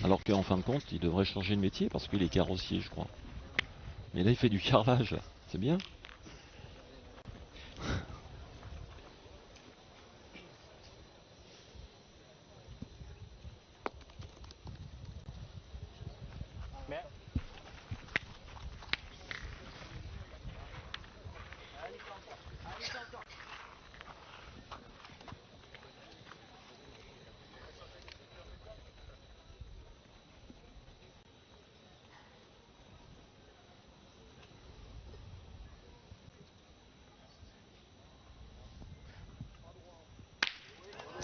Alors qu'en fin de compte, il devrait changer de métier parce qu'il est carrossier, je crois. Mais là, il fait du carrelage, c'est bien.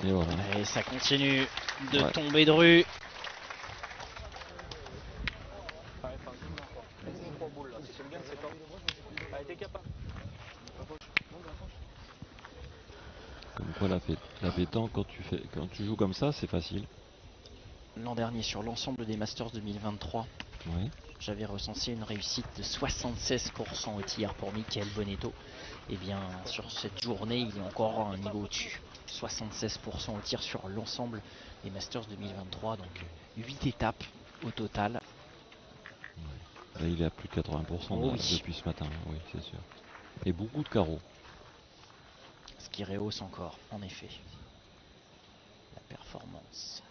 Et voilà. Et ça continue de tomber de rue. Comme quoi la pétanque, quand tu joues comme ça, c'est facile. L'an dernier, sur l'ensemble des Masters 2023, Oui. j'avais recensé une réussite de 76% au tir pour Michael Bonetto. Et bien, sur cette journée, il est encore à un niveau au-dessus. 76% au tir sur l'ensemble des Masters 2023, donc 8 étapes au total. Là, il est à plus de 80% depuis ce matin, oui, c'est sûr. Et beaucoup de carreaux. Ce qui rehausse encore, en effet, la performance.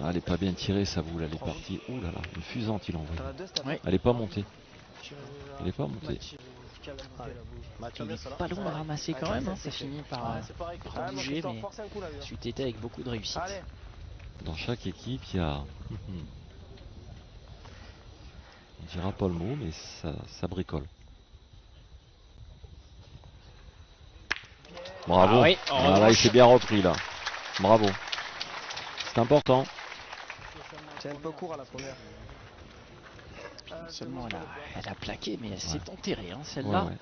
Ah, elle est pas bien tirée sa boule, elle est partie. Ouh là là, une fusante il envoie. Ouais. Elle est pas montée. Elle est pas montée. Il est pas loin de ramasser quand même, hein. Ça finit par bouger, mais suite été avec beaucoup de réussite. Dans chaque équipe, il y a... On dira pas le mot, mais ça bricole. Bravo. Ah oui, Là, il s'est bien repris là. Bravo. C'est important. C'est un peu court à la première. Seulement elle a plaqué, mais elle s'est enterrée, hein, celle-là. Ouais.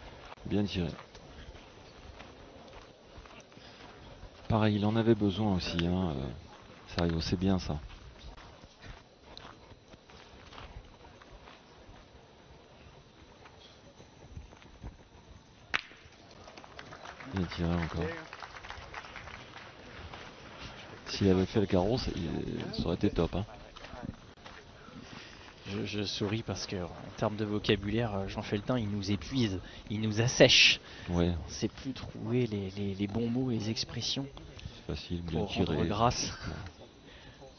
Bien tiré. Pareil, il en avait besoin aussi. Hein. Ça arrive, c'est bien ça. Bien tiré encore. S'il avait fait le carreau, ça aurait été top. Hein. je souris parce que en termes de vocabulaire, Jean Feltin, il nous épuise, il nous assèche. Ouais, On ne sait plus trouver les bons mots et les expressions c'est facile, bien pour rendre tiré. grâce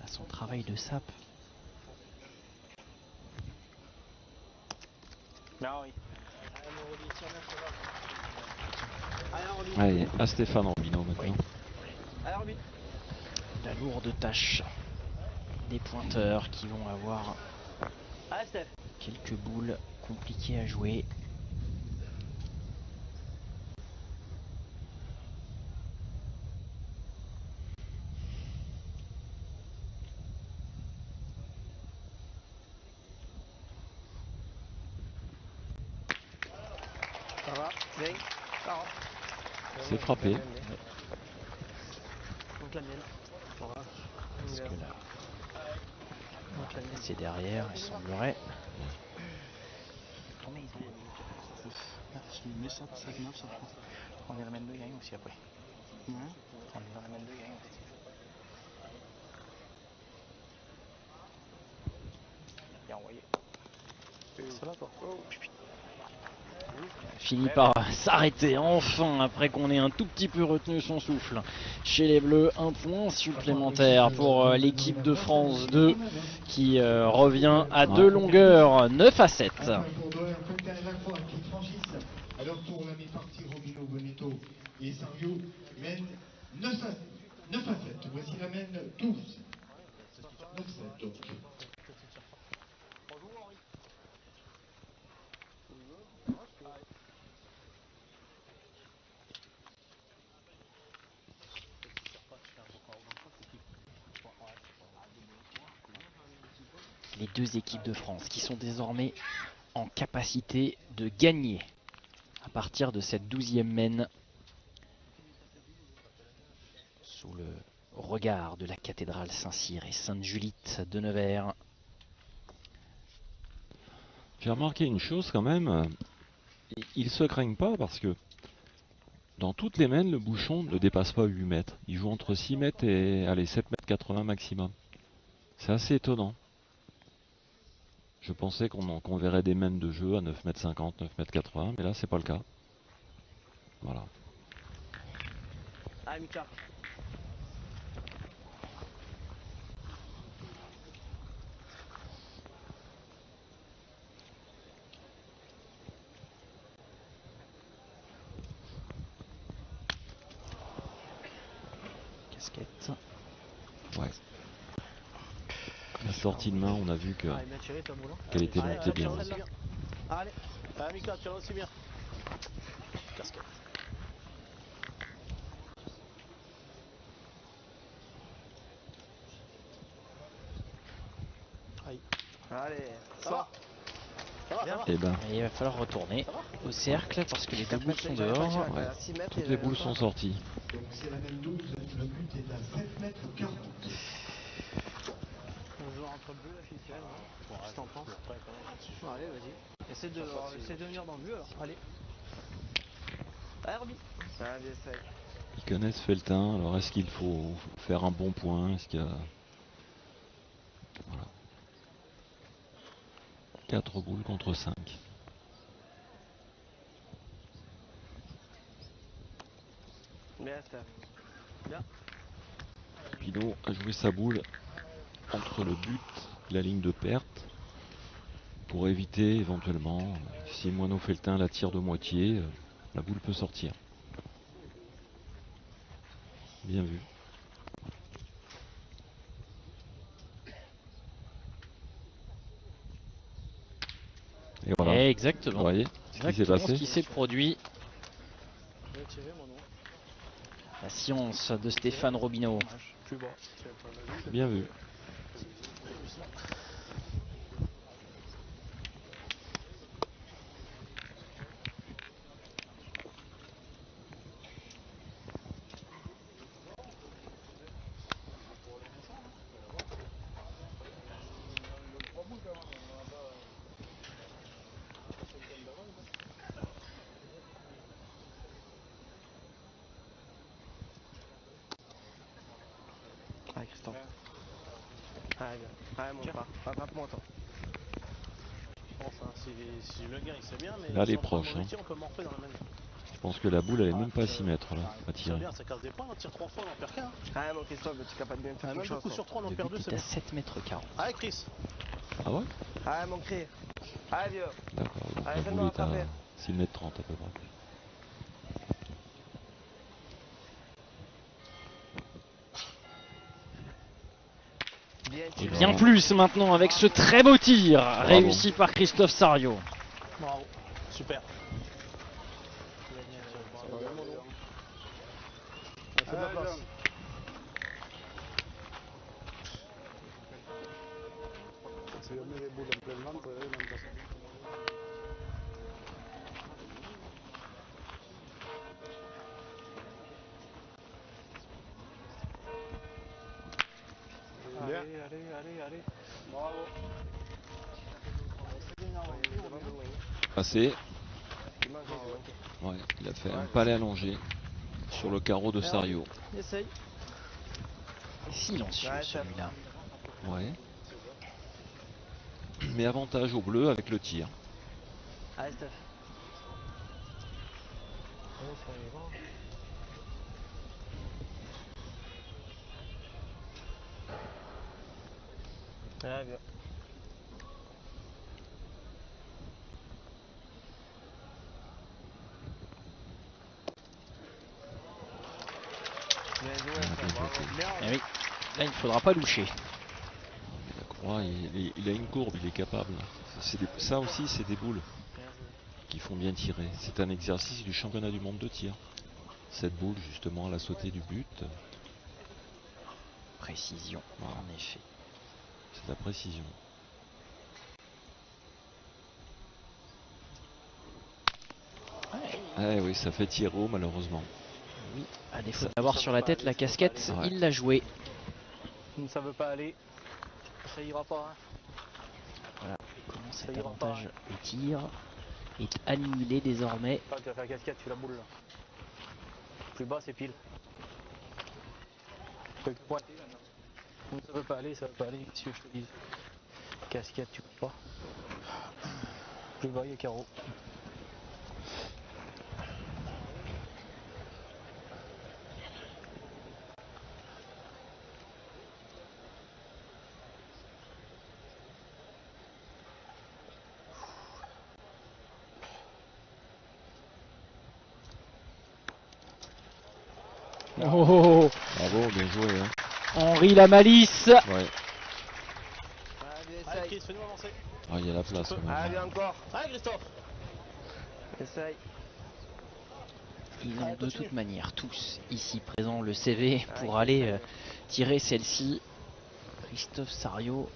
à son travail de sape. Ah oui. Allez, à Stéphane Robineau maintenant. Allez, Roby. La lourde tâche des pointeurs qui vont avoir Allez, Steph. quelques boules compliquées à jouer. Ça va, bien. Ça va. C'est frappé. Donc la mienne. Voilà. Parce que là, c'est derrière, il semblerait. Combien ils ont? Je mets ça, 5-9, ça prend. On y ramène 2 gangs aussi après. On y ramène 2 gangs aussi. Il a envoyé. C'est là, toi. Finit par s'arrêter enfin après qu'on ait un tout petit peu retenu son souffle. Chez les Bleus, un point supplémentaire pour l'équipe de France 2 qui revient à 2 longueurs, 9 à 7. Alors pour la mi-partie, Robino, Bonito et Sario mènent 9 à 7. Voici la mène 12. 9-7 donc. Les deux équipes de France qui sont désormais en capacité de gagner à partir de cette 12e mène sous le regard de la cathédrale Saint-Cyr et Sainte-Julite de Nevers. J'ai remarqué une chose quand même, ils se craignent pas parce que dans toutes les mènes, le bouchon ne dépasse pas 8 mètres. Il joue entre 6 mètres et allez, 7 mètres 80 maximum. C'est assez étonnant. Je pensais qu'on verrait des mènes de jeu à 9 mètres 50, 9 mètres 80, mais là c'est pas le cas. Voilà. Allez, Mika. Casquette. Ouais. La sortie de main, on a vu que Allez, bien tiré, toi, Moulin. qu'elle était Allez, montée bien. tire aussi bien. Allez. Allez, Mika, tire aussi bien. Casquette. Allez, ça va. Ça va, ça va. Et ben, Et il va falloir retourner au cercle parce que les deux boules sont dehors. ouais. Toutes les boules sont sorties. Donc c'est la mène 12, le but est à 7 mètres 40. On joue entre le bleu et la filiale. Qu'est-ce que t'en penses? Allez, vas-y. Essaie de venir dans le bleu alors. Allez. Allez, Roby. Allez, essaye. Ils connaissent Feltin, alors est-ce qu'il faut faire un bon point? Est-ce qu'il y a... Voilà. 4 boules contre 5. Bien, Steph. Bien. Pinot a joué sa boule entre le but et la ligne de perte pour éviter éventuellement, si Moineau Feltin la tire de moitié, la boule peut sortir. Bien vu. Et voilà. Exactement. Vous voyez ce qui s'est Exactement passé? ce qui s'est produit. Bien tiré, mon nom. La science de Stéphane Robineau. Plus bas. Bien vu. Allez, Christophe. Allez, bien. Allez, mon frère. Rattrape-moi, toi. si le gars il sait bien, mais Là, elle si est on prend un proche, mauvais hein. tir, on peut morfler dans la main. Je pense que la boule, elle est même pas à 6 mètres là, à C'est tirer. bien, ça casse des points, on tire 3 fois, on en perd qu'un. Ah, mon Christophe, tu es capable de bien faire Même quelque deux chose. coups sur 3, on en Le perd 2, but c'est est à bien. 7 mètres 40. Allez, Chris. Ah ouais? Ah, mon cri. Ah, vieux. D'accord, donc Allez, la fais-le boule est à rattraper. 6 mètres 30 à peu près. Bien Et tiré. Bien plus maintenant avec ce très beau tir réussi par Christophe Sario. Bravo. Super. Fais de la place. Si on met les boules en pleine ventre, il n'aime pas ça. Bien. Allez. Bravo. Passé. Il manque, il manque. Ouais, il a fait un palais allongé sur le carreau de Sario. Essaye. Silencieux Ouais, ça- celui-là. Ouais. Mais avantage au bleu avec le tir. Allez, Steph. Ah, bien. Bien joué, Steph, bravo. Eh oui, là il ne faudra pas loucher. La croix, il a une courbe, il est capable. Ça aussi, c'est des boules qui font bien tirer. C'est un exercice du championnat du monde de tir. Cette boule, justement, à la sautée du but, Précision, Voilà. en effet. c'est de la précision. Eh oui, ça fait tir haut, malheureusement. Oui, à défaut d'avoir sur la tête la casquette, Ouais. il l'a joué. Ça veut pas aller. Ça ira pas. Hein. Comment Ça cet ira pas, avantage de tir est annihilé désormais. Ah, tu vas faire la casquette, tu fais la boule là. Plus bas, c'est pile. Faut que tu pointes. Ça veut pas aller, ça veut pas aller. Qu'est-ce que je te dis? Casquette, tu peux pas. Plus bas, il y a carreau. Oh, Bravo, bien joué. Hein. Henri la malice. Ouais. Ah, bien, Allez, essaye. Chris, fais-nous avancer. Ah, il y a la place. quand même. Ah, bien encore. Allez, Christophe. Essaye. Ils ont de toute manière tous ici présents le CV pour aller tirer celle-ci. Christophe Sario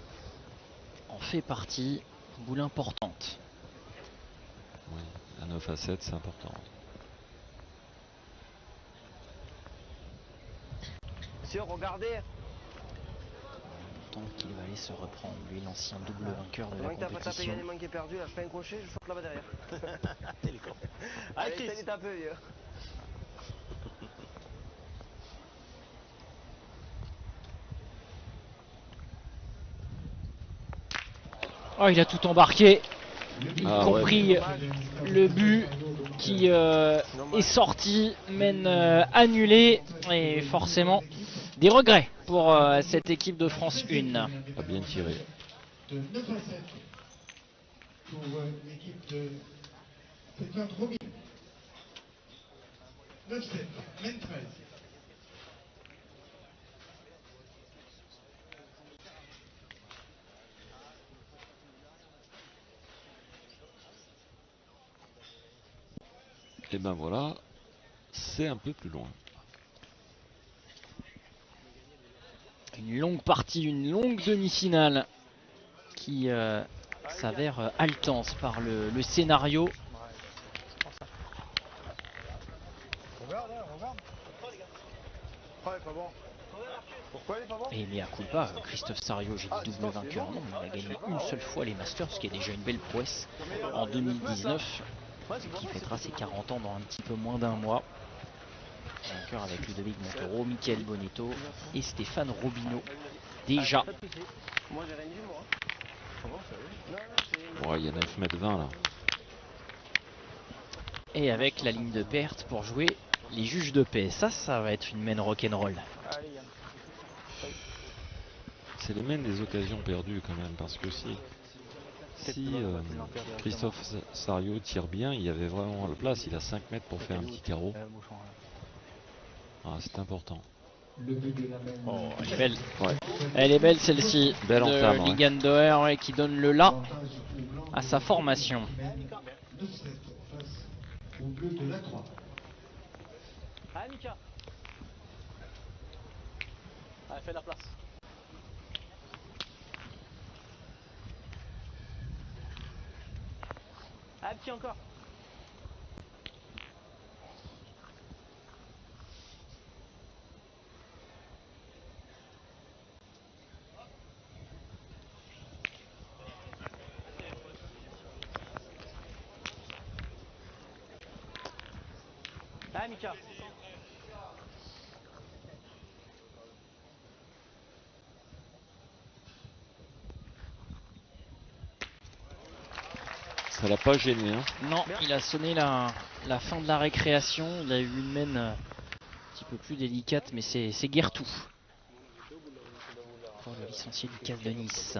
en fait partie. Boule importante. Oui, à 9 à 7, c'est important. Monsieur, regardez. Tant qu'il va aller se reprendre, lui l'ancien double vainqueur de la Tant que t'as pas tapé compétition. gagné, manqué perdu, là, je fais un crochet, je saute là-bas derrière. T'es les cons. Allez, Allez, essaye Chris. de taper, vieux. Oh, il a tout embarqué, y Ah, compris le but qui est sorti, mène annulé, et forcément des regrets pour cette équipe de France 1. Pas bien tiré. De 9 à 7 pour l'équipe de Stéphane Robin. 9-7, mène 13. Et ben voilà, c'est un peu plus loin. Une longue partie, une longue demi-finale qui s'avère haletante par le scénario. Regarde, hein, regarde. Pourquoi il est pas bon? Pourquoi il est pas bon? Et mais à coup pas, Christophe Sario, j'ai dit double vainqueur, non, il a gagné une seule fois les Masters, ce qui est déjà une belle prouesse en 2019, qui fêtera ses 40 ans dans un petit peu moins d'un mois. Vainqueur avec Ludovic Montoro, Michael Bonetto et Stéphane Robineau. Déjà, Moi, j'ai rien dit, moi. Ouais, il y a 9,20 m là. Et avec la ligne de perte pour jouer les juges de paix. Ça va être une main rock'n'roll. Allez, Yann. C'est les mêmes des occasions perdues quand même, parce que si Christophe Sario tire bien, il y avait vraiment la place, il a 5 mètres pour faire un petit carreau. Ah, c'est important. Le but de la main. Oh, elle est belle. Ouais. Elle est belle celle-ci. Belle de entame, ouais. Ligan Doer, ouais, qui donne le là Avantage au blanc à de sa la formation. qui mène 9-7 face au bleu de la Croix. Allez, Mika. Allez, fais la place. Allez, petit encore. Allez, Mika. Ça l'a pas gêné, hein. Non, il a sonné la fin de la récréation. Il a eu une main un petit peu plus délicate, mais c'est guère-tout pour le licencié du CAS de Nice.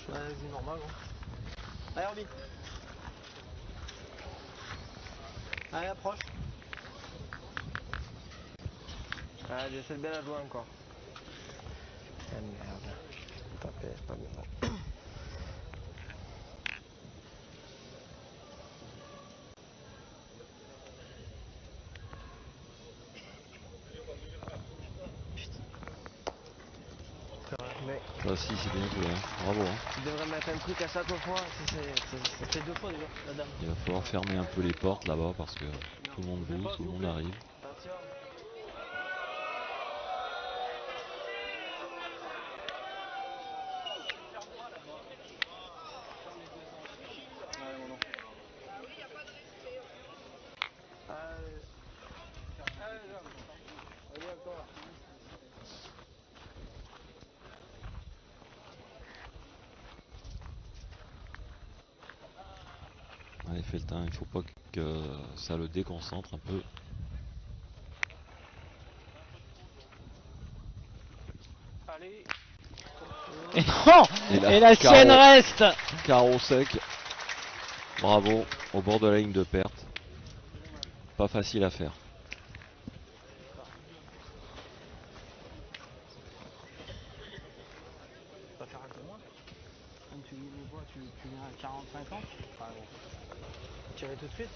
Vas-y, normal. Allez, Orbi. Allez, approche. Allez, j'essaie de bien la jouer encore. Ah merde. Tapé, pas bien. Mais Ça aussi, c'est bien joué, hein. Bravo, hein. tu devrais mettre un truc à chaque fois. Ça fait 2 fois déjà, la dame. Il va falloir fermer un peu les portes là-bas parce que tout le monde bouge, tout le monde arrive. Attention. Allez, Feltin, il faut pas que ça le déconcentre un peu. Allez. Et non, Et là, et la carreau. sienne reste. Carreau sec. Bravo, au bord de la ligne de perte. Pas facile à faire. Tu vas faire un peu moins. Comme tu lis les voix, tu viens à 45 ans. Enfin, bon. Tirer tout de suite.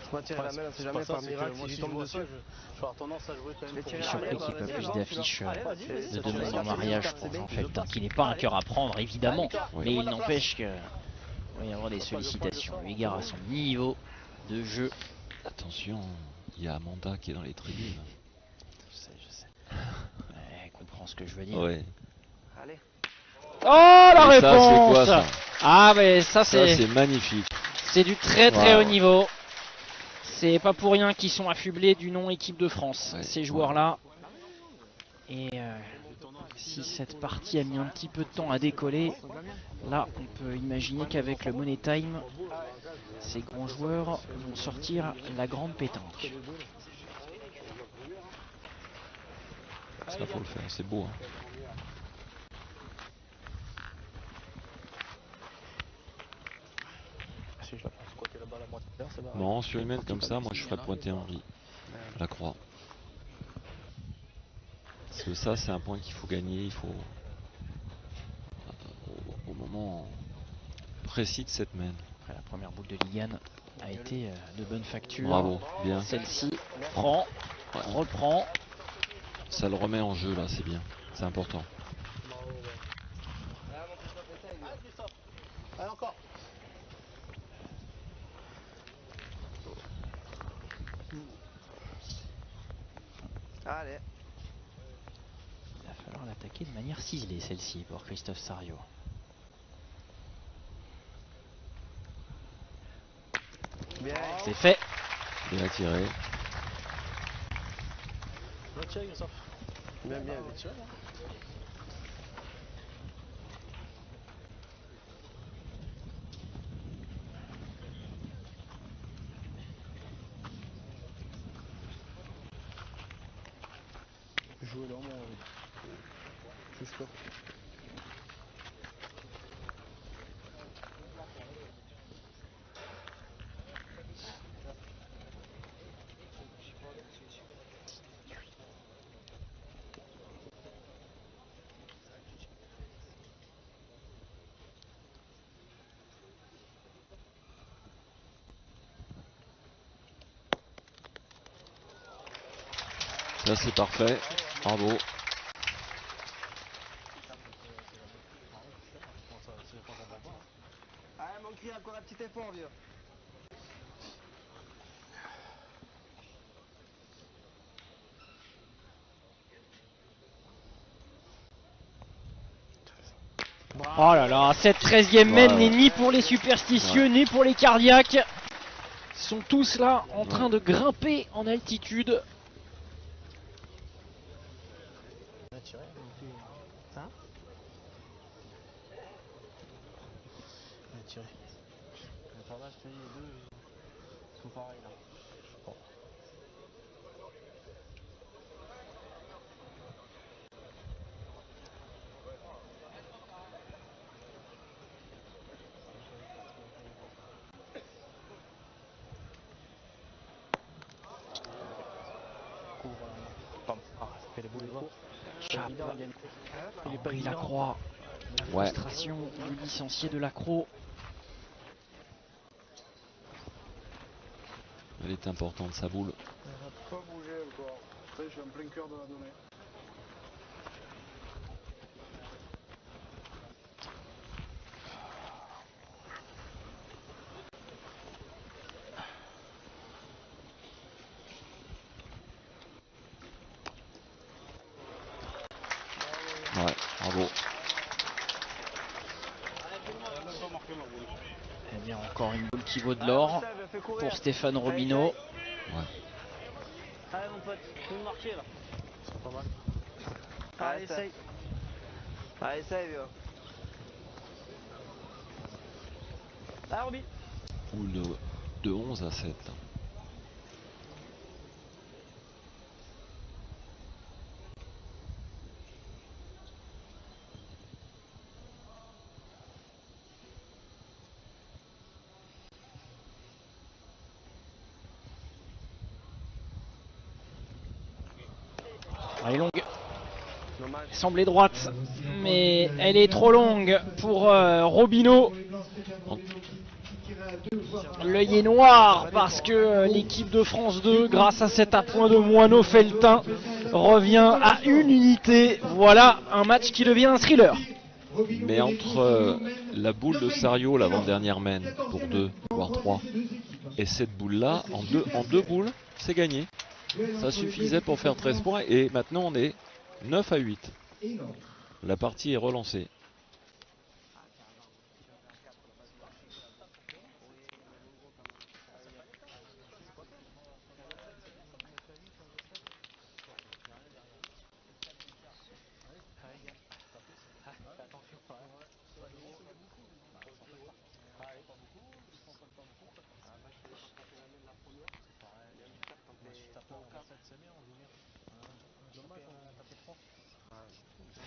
Faut pas tirer la main, c'est jamais par miracle si tu tombes dessus. Je vais avoir tendance à jouer quand même. Mais pour tirer Je la suis main, surpris bah, qu'il n'y ait vas-y, pas plus alors, d'affiches Allez, vas-y, vas-y. de demande en mariage pour Jean Feltin, qui n'est pas un cœur à prendre évidemment, Oui. mais il n'empêche qu'il va y avoir des sollicitations eu égard à son niveau de jeu. Attention, il y a Amanda qui est dans les tribunes. Je sais. Elle comprend ce que je veux dire. Ouais. Allez. Oh la Et ça, c'est réponse quoi ça? Ah mais ça Ça, c'est c'est magnifique. du très très Wow. haut niveau. C'est pas pour rien qu'ils sont affublés du nom équipe de France, Ouais. ces joueurs-là. Et si cette partie a mis un petit peu de temps à décoller, là on peut imaginer qu'avec le Money Time, ces grands joueurs vont sortir la grande pétanque. Ça, faut le faire, c'est beau, hein. Si je la prends squatter là-bas à la moitié d'heure, c'est barré. Non, sur une main comme ça, moi je ferais pointer Henri. La croix. Parce que ça, c'est un point qu'il faut gagner, il faut. Au moment précis de cette main. Après, la première boule de Ligan a été de bonne facture. Bravo, bien. Celle-ci prend, reprend. Ça le remet en jeu là, c'est bien. C'est important. Allez, encore. Allez. Il va falloir l'attaquer de manière ciselée celle-ci pour Christophe Sario. Bien. C'est fait. Bien tiré. tiré, Christophe. Bien, bien. Bien tiré, hein. Jouer dans mon. Jusqu'à. Là c'est parfait, bravo. Allez, mon cri, encore un petit effort, vieux. Oh là là, cette 13e main n'est ni pour les superstitieux, ni pour les cardiaques. Ils sont tous là en train de grimper en altitude. Bien tiré. Hein? Bien tiré. Pas mal, je te dis, les deux ils sont pareils là. Bon. Couvre la main. Ah, ça fait les boules de Chap, il est pris la évident. croix. La Ouais. frustration du licencié de l'accro. Elle est importante sa boule. Pas bouger encore. Après, je suis en plein cœur de la donnée. Ouais, bravo. Eh bien, encore une boule qui vaut de l'or pour Stéphane Robineau. Allez mon pote, faut me marquer là. C'est pas mal. Allez, Allez, essaye. Allez, essaye, vieux. Allez, Roby. Boule de 11 à 7. Là. Elle est longue. Dommage. Elle semblait droite, mais elle est trop longue pour Robineau. L'œil est noir parce que l'équipe de France 2, grâce à cet appoint de Moineau-Feltin, revient à une unité. Voilà un match qui devient un thriller. Mais entre la boule de Sario, l'avant-dernière main, pour 2, voire 3, et cette boule-là, en deux boules, c'est gagné. Ça suffisait pour faire 13 points et maintenant on est 9 à 8. La partie est relancée.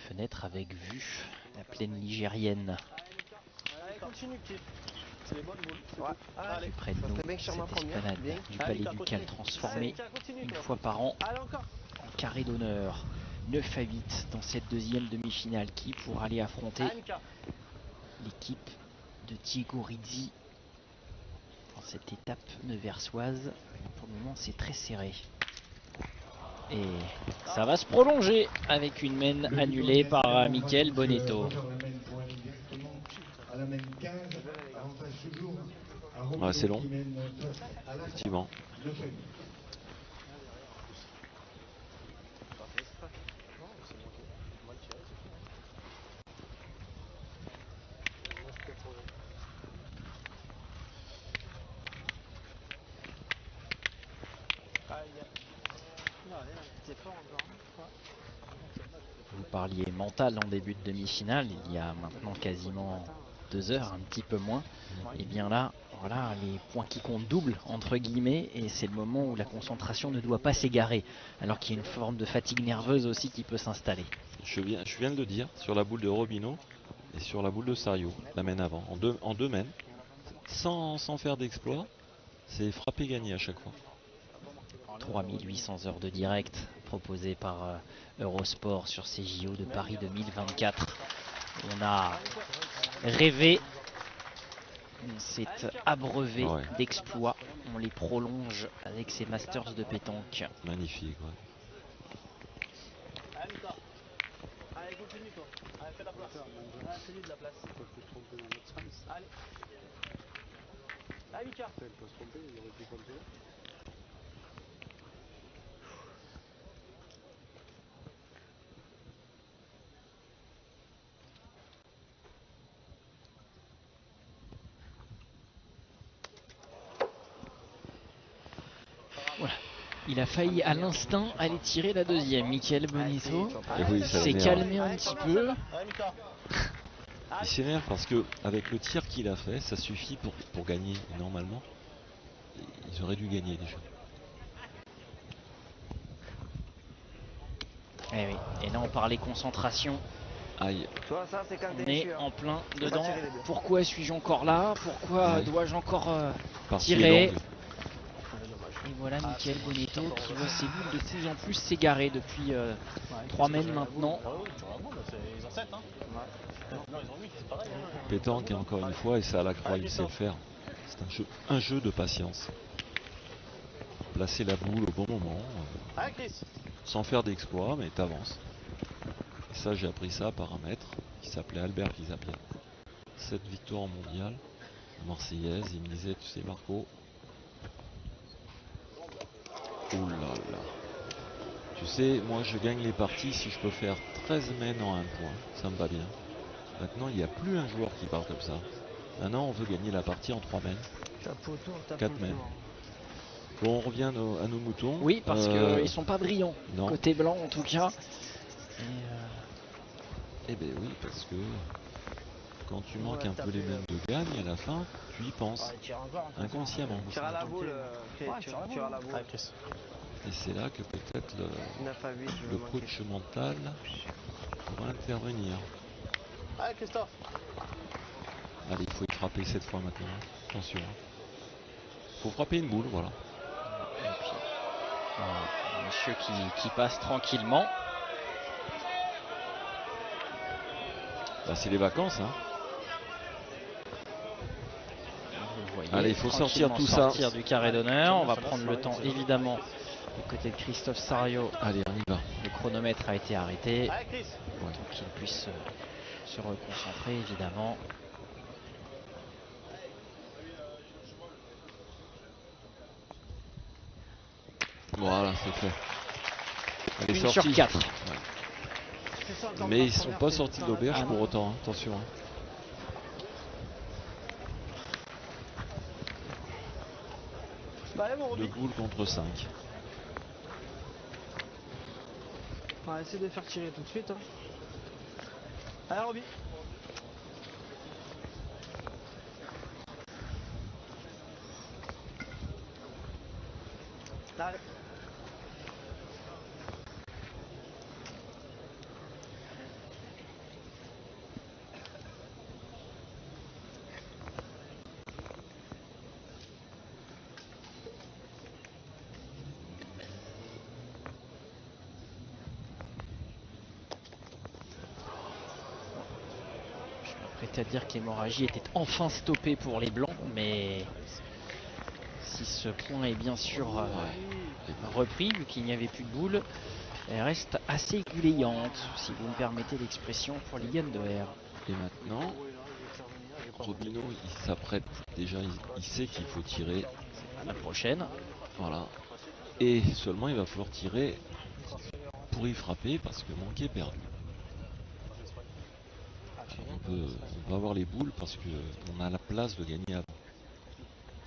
Fenêtre avec vue, la plaine ligérienne, Allez, continue, Kip. C'est les bonnes boules. Ouais. Allez. plus près de Ça nous, fait bien que je tire ma cette première. esplanade Bien. du Allez, Palais Mika, Ducal continue. Allez, transformée Mika, continue, une toi. fois par an Allez, encore. en carré d'honneur. 9 à 8 dans cette deuxième demi-finale qui pour aller affronter Allez, Mika. l'équipe de Diego Rizzi dans cette étape neversoise. Pour le moment c'est très serré. Et ça va se prolonger avec une main annulée par Michael Bonetto. Ouais, c'est long. Effectivement. Allez, un petit effort encore. parliez mental en début de demi-finale, il y a maintenant quasiment 2 heures, un petit peu moins, et bien là, voilà, les points qui comptent double, entre guillemets, et c'est le moment où la concentration ne doit pas s'égarer, alors qu'il y a une forme de fatigue nerveuse aussi qui peut s'installer. Je viens de le dire, sur la boule de Robino et sur la boule de Sario, la main avant, en deux mains, sans faire d'exploit, c'est frappé gagné à chaque fois. 3800 heures de direct proposées par Eurosport sur ces JO de Paris 2024. On a rêvé, on s'est abreuvé d'exploits, on les prolonge avec ces Masters de pétanque. Magnifique, ouais. Allez, continue toi. Allez, fais la place. Allez, fais-lui de la place. Il peut se tromper dans l'autre sens. Allez. Allez, Mika. Il peut se tromper, il aurait pu compter là. Voilà. Il a failli à l'instant aller tirer la deuxième. Michael Bonito s'est calmé un petit peu. Il s'énerve parce que avec le tir qu'il a fait, ça suffit pour gagner. Et normalement, ils auraient dû gagner déjà. Eh oui. Et là on parlait concentration. Aïe. Toi, ça, c'est quand On t'es est sûr. en plein Faut pas dedans. tirer les deux. Pourquoi suis-je encore là? Pourquoi Ouais. dois-je encore Partie tirer? longue. Et voilà Michael Bonito qui voit ses boules de plus en plus s'égarer depuis 3 mènes maintenant. Ils ont 7, hein. Non, ils ont 8, c'est pareil. Pétanque encore une fois, et ça à la croix, il sait le faire. C'est un jeu de patience. Placer la boule au bon moment, Allez, Chris. sans faire d'exploit, mais t'avances. Et ça, j'ai appris ça par un maître qui s'appelait Albert Isabia. 7 victoires mondiales, marseillaise, il me disait, tu sais Marco, ouh là là. Tu sais, moi je gagne les parties si je peux faire 13 mènes en un point, ça me va bien. Maintenant, il n'y a plus un joueur qui part comme ça. Maintenant, on veut gagner la partie en 3 mènes. Tape autour, tape 4 autour. mènes. Bon, on revient à nos moutons. Oui, parce qu'ils sont pas brillants. Non. Côté blanc en tout cas. Eh ben oui, parce que quand tu manques un peu les mêmes de gagne, à la fin, tu y penses. Tire encore. Inconsciemment. Tire à la boule. Tire à la boule. Allez, Chris. Et c'est là que peut-être 9 à 8, je le veux manquer. coach mental pourra intervenir. Allez, Christophe. Allez, il faut y frapper cette fois maintenant. Attention. Faut frapper une boule, voilà. Et puis, un monsieur qui passe tranquillement. Là, c'est les vacances, hein. Vous le voyez, Allez, il faut sortir tranquillement tout ça. sortir du carré d'honneur. On va prendre le temps évidemment du côté de Christophe Sario. Allez, on y va. Le chronomètre a été arrêté. Allez, Chris. Pour qu'il puisse se reconcentrer évidemment. Voilà, c'est fait. Elle est Une sur sortie. 4. Ouais. Mais ils sont pas sortis de l'auberge pour autant, hein. Attention. Hein. Bah, allez, mon 2 Roby. boules contre 5. On va essayer de les faire tirer tout de suite. Hein. Allez, Roby. Allez. Prêt à dire que l'hémorragie était enfin stoppée pour les blancs, mais si ce point est bien sûr repris, vu qu'il n'y avait plus de boule, elle reste assez gluante, si vous me permettez l'expression, pour les Yann de R. Et maintenant, Robino, il s'apprête. Déjà, il sait qu'il faut tirer. À la prochaine. Voilà. Et seulement, il va falloir tirer pour y frapper parce que manquer perdu. On peut avoir les boules parce qu'on a la place de gagner avant.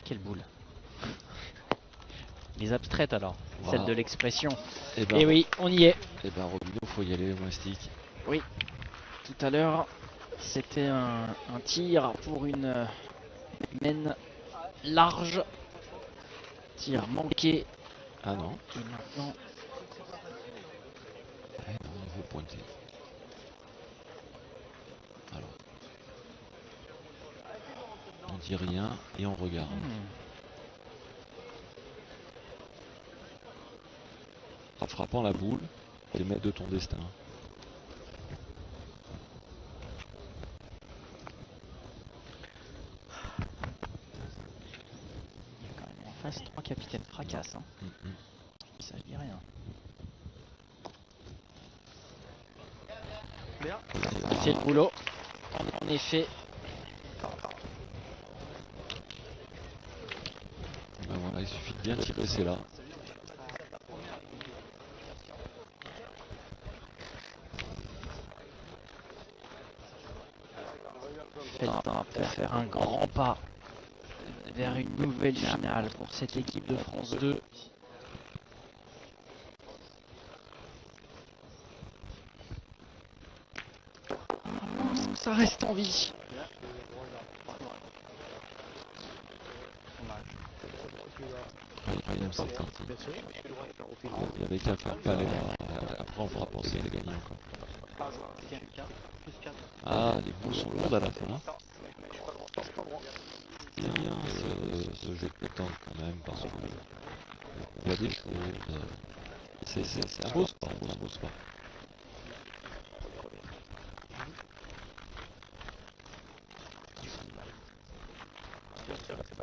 Quelle boule. Les abstraites alors, Voilà. celle de l'expression. Et ben, Et oui, on y est. Robino, faut y aller au mastic. Oui, tout à l'heure, c'était un tir pour une mène large. Tir manqué. Ah non, Et maintenant, non, il faut pointer. Alors, on dit rien et on regarde. En frappant la boule, t'es maître de ton destin. il y a quand même en face 3 capitaines fracassent. Hein. Ça dit rien. Bien. Il fait le boulot. En effet, Ben voilà, il suffit de bien tirer, c'est là. Feltin peut faire un grand pas vers une nouvelle finale pour cette équipe de France 2. Ça reste en vie. Incroyable cette partie. Il n'y avait qu'à faire palais. Après on fera penser les gagnants encore. Ah, les bouts sont lourdes à la fin. Hein. C'est bien ce jeu de pétanque quand même parce que il y a des choses. C'est un beau sport, un beau sport.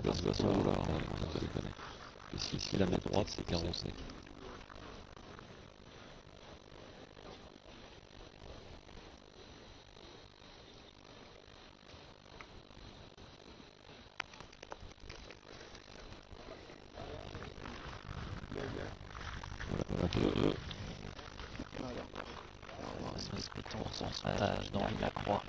De toute façon, là, on les connaît. Et si la met droite, c'est carreau sec. Voilà, voilà, On va se mettre le tour sans passage dans la croix.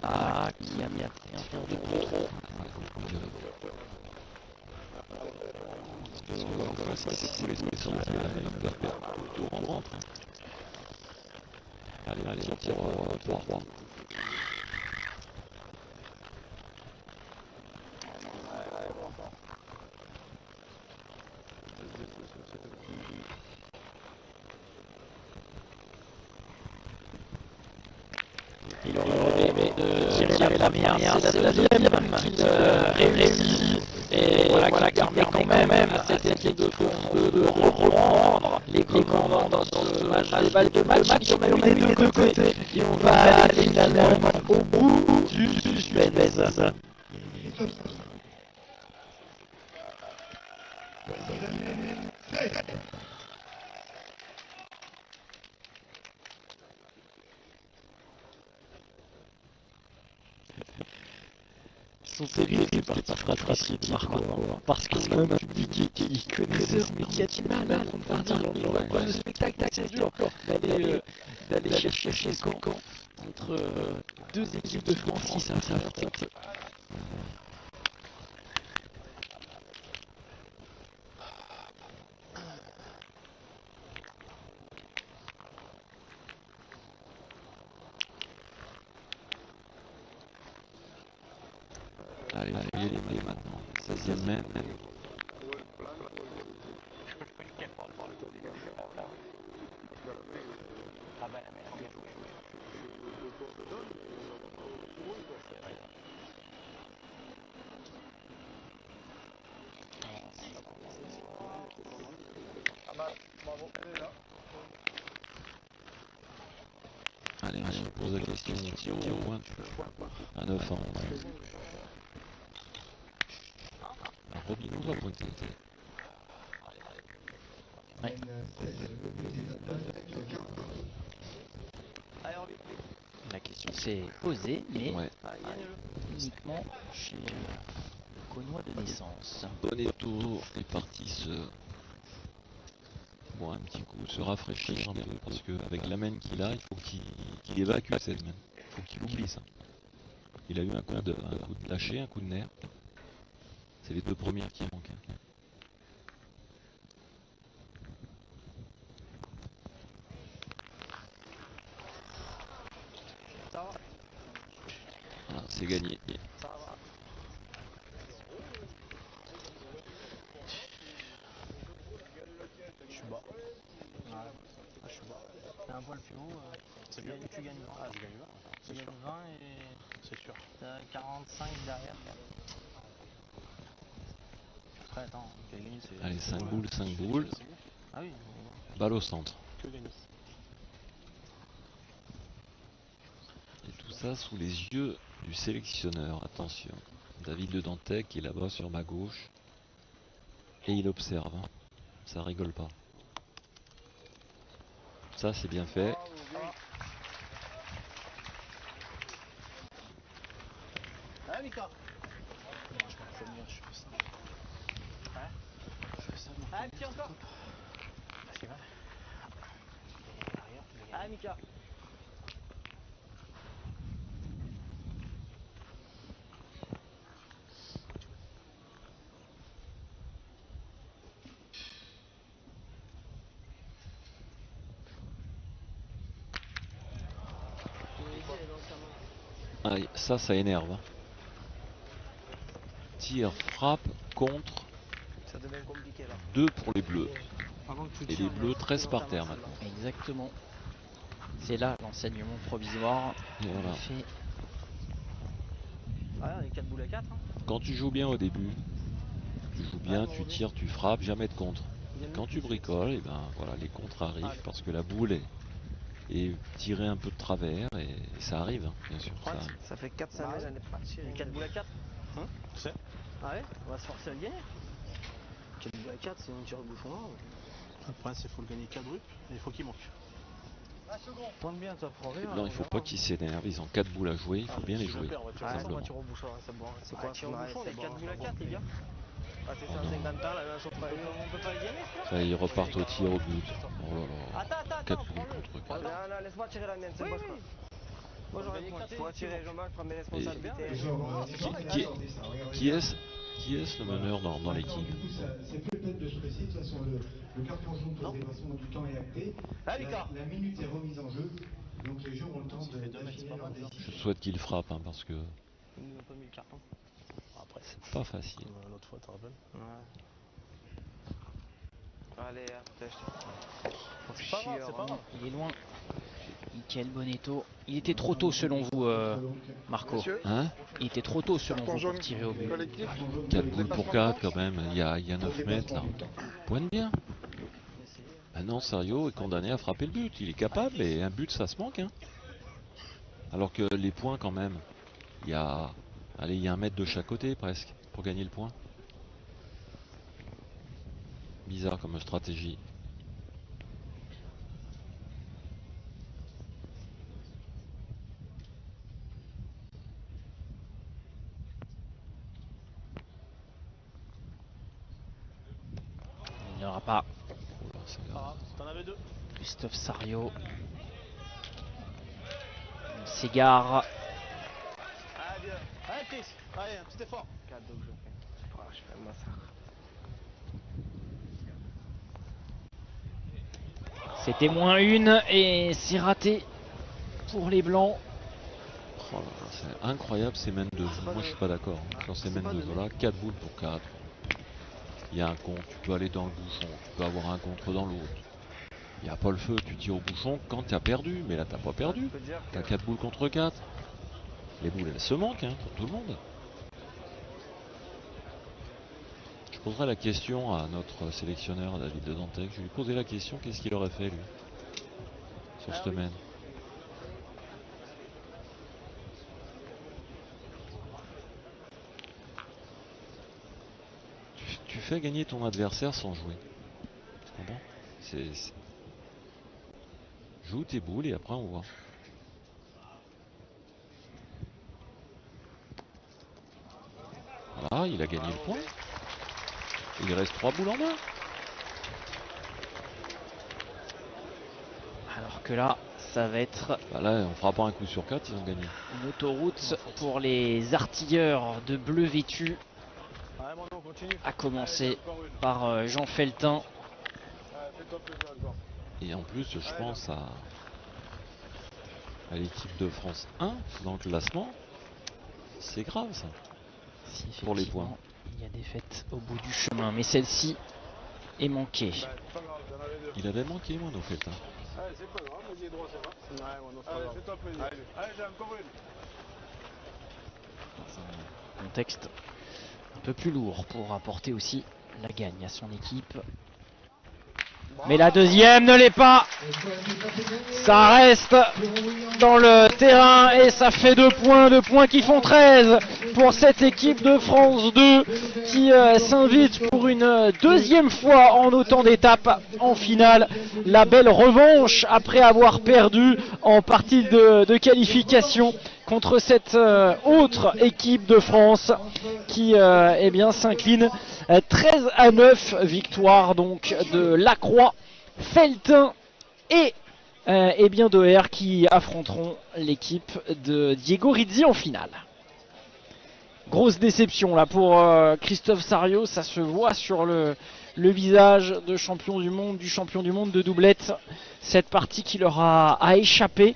Ah, qui a mis un tour de contrôle. Allez, on tire 3-3. Il aurait aimé de tirer la première, c'est la deuxième qu'il réussit. Et voilà, garder quand même à cette équipe de France de reprendre les commandes dans ce match de match qui ont eu les deux côtés. Et on va aller finalement au bout du suspense. Ils sont terrifiés par cette fratrie de parcours. Parce que c'est un public qui connaisseur, mais qui a-t-il mal à partir dans la coin de spectacle, c'est dur d'aller chercher ce camp entre deux équipes de France qui s'affrontent. Allez, il est maintenant. 16e mène. Allez, on pose la question. Si on tire au point, à 9 ans. Robineau va pointer. Ouais. La question s'est posée, mais uniquement chez le Connois de naissance. Bonnet tour est parti se boire un petit coup, se rafraîchir un peu, parce qu'avec la main qu'il a, il faut qu'il évacue cette main. Il faut qu'il oublie ça. Il a eu un coup de lâcher, un coup de nerf. C'est les deux premières qui manquent. Ça va. Voilà, c'est gagné. Ça va. Je suis bas. Ouais. Ah, je suis bas. T'as un poil plus haut, C'est mieux. tu gagnes 20. Ah, je gagne 20. Tu C'est gagnes sûr. 20 et C'est sûr. t'as 45 derrière. Après, attends. Que gagner, c'est. Allez, 5 boules, 5 boules. Ah oui, Balle au centre. Que gagner. Et tout ça sous les yeux du sélectionneur. Attention. David Le Dantec qui est là-bas sur ma gauche. Et il observe. Hein. Ça rigole pas. Ça c'est bien fait. Ah, Mika. Je me fais venir, je fais ça. Ouais. Je fais ça. Ah, petit encore. Vas-y, va. Derrière, tu Ah, Mika. Allez, ça énerve. Hein. Tir, frappe, contre. Ça devient compliqué là. 2 pour les bleus. Avant que tu Et les bleus 13 par terre maintenant. Exactement. C'est là l'enseignement provisoire. Et voilà. En effet, Ouais, on est 4 boules à 4. Hein. Quand tu joues bien au début, tu joues bien, tu tires, tu frappes, jamais de contre. Et quand tu bricoles, et ben voilà, les contres arrivent parce que la boule est tirée un peu de travers et ça arrive, hein, bien sûr. Ça arrive. Ça fait 4 années, j'en ai pas tiré. 4 boules à 4. Tu sais. Ah ouais, on va se forcer à le gagner. 4 boules à 4, c'est un tir au bouchon noir. Le problème, c'est qu'il faut le gagner quadruple et il faut qu'il manque. Pointe bien, toi, pour rire. Les blancs, il faut pas qu'ils s'énervent, ils ont 4 boules à jouer, il faut bien les jouer. Ah, c'est simplement. un tir au bouchon, c'est bon. C'est Ah, quoi un tir au ouais, bouchon, c'est les bon, 4 boules à c'est 4, les gars. Ah, c'est 150 ans, là, là, sauf pas. On peut pas le gagner, ça. Ça, ils repartent au tir au but. Oh là là. Attends, 4 boules prends-le. contre Non, 4. non, laisse-moi tirer la mienne, c'est Oui, bon. oui. Moi j'aurais Gagner faut tirer, je marque, prends mes responsabilités. Qui est le meneur dans l'équipe? Du coup, c'est plus le fait de se presser. De toute façon, le carton jaune pour le dépassement du temps est acté. Ah, Mika. La minute est remise en jeu. Donc les joueurs ont le temps d'affiner leur décision. Je souhaite qu'il frappe, hein, parce que Ils nous ont pas mis le carton. Après, c'est pas facile. comme l'autre fois, tu te rappelles? Allez, teste. C'est pas grave, c'est pas grave. il est loin. Mickaël Bonetto. Il était trop tôt selon vous, Marco. Hein? Il était trop tôt selon vous pour tirer au but. 4 boules pour 4 quand même, il y a 9 mètres là. Pointe bien. Maintenant, Sario est condamné à frapper le but. Il est capable et un but ça se manque. Hein. Alors que les points quand même, il y a 1 mètre de chaque côté presque pour gagner le point. Bizarre comme stratégie. Il n'y aura pas. Oh là, c'est Pas grave, t'en avais deux. Christophe Sario. Il s'égare. Ah, bien. Allez, Chris. Allez, un petit effort. Cadeau que je fais. Oh, je fais un massacre. C'était -1 et c'est raté pour les Blancs. Oh là là, c'est incroyable ces mains de jeu. Moi je suis pas d'accord. Sur ces mains de jeu là, 4 boules pour 4. Il y a un contre, tu peux aller dans le bouchon, tu peux avoir un contre dans l'autre. Il n'y a pas le feu, tu tires au bouchon quand tu as perdu, mais là t'as pas perdu. Je peux dire T'as 4 boules contre 4. Les boules elles se manquent hein, pour tout le monde. Je poserai la question à notre sélectionneur David Le Dantec. Je vais lui poser la question, qu'est-ce qu'il aurait fait lui sur cette semaine. Tu fais gagner ton adversaire sans jouer. Tu comprends? Joue tes boules et après on voit. Voilà, il a gagné le point. Il reste 3 boules en main. Alors que là, ça va être Bah là, on fera pas un coup sur 4, ils ont gagné. une autoroute pour les artilleurs de bleu vêtu, Ouais, Mano, on continue. à commencer par Jean Feltin. Fais-toi plaisir encore. Et en plus, je pense à l'équipe de France 1 dans le classement. C'est grave ça. Si Pour les effectivement, points. il y a des fêtes au bout du chemin, mais celle-ci est manquée. C'est pas grave, il y en avait deux. Il avait manqué, moi, nos fêtes. Allez, c'est pas grave, vas-y, droit, c'est pas. Ouais, Mano, c'est pas Allez, grave. fais-toi plaisir. Allez, j'ai encore une. Contexte un peu plus lourd pour apporter aussi la gagne à son équipe. Mais la deuxième ne l'est pas. Ça reste dans le terrain et ça fait 2 points qui font 13 pour cette équipe de France 2 qui s'invite pour une deuxième fois en autant d'étapes en finale. La belle revanche après avoir perdu en partie de qualification contre cette autre équipe de France qui eh bien s'incline 13-9, victoire donc de Lacroix, Feltin et eh bien Doher qui affronteront l'équipe de Diego Rizzi en finale. Grosse déception là pour Christophe Sarriot, ça se voit sur le visage du champion du monde de doublette. Cette partie qui leur a échappé,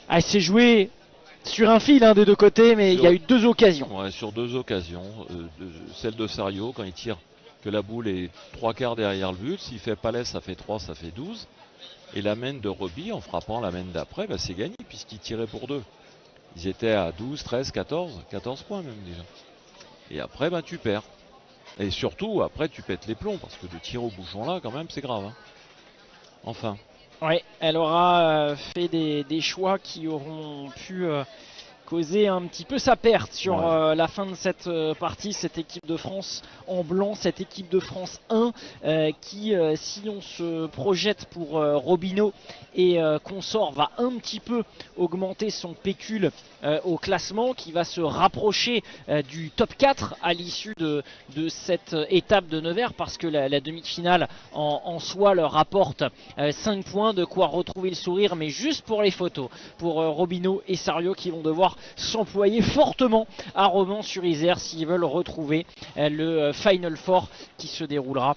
elle s'est jouée sur un fil des deux côtés, mais il y a eu 2 occasions. Ouais, sur 2 occasions. Celle de Sario, quand il tire que la boule est 3/4 derrière le but. S'il fait palais, ça fait 3, ça fait 12. Et la main de Roby, en frappant la main d'après, bah, c'est gagné, puisqu'il tirait pour 2. Ils étaient à 12, 13, 14 points même déjà. Et après, bah, tu perds. Et surtout, après, tu pètes les plombs, parce que de tirer au bouchon là, quand même, c'est grave. Enfin. Oui, elle aura fait des choix qui auront pu causer un petit peu sa perte sur la fin de cette partie. Cette équipe de France en blanc, cette équipe de France 1 qui, si on se projette pour Robineau et consort, va un petit peu augmenter son pécule au classement, qui va se rapprocher du top 4 à l'issue de cette étape de Nevers, parce que la demi-finale en soi leur rapporte 5 points, de quoi retrouver le sourire, mais juste pour les photos, pour Robineau et Sarriot qui vont devoir s'employer fortement à Romans-sur-Isère s'ils veulent retrouver le Final Four qui se déroulera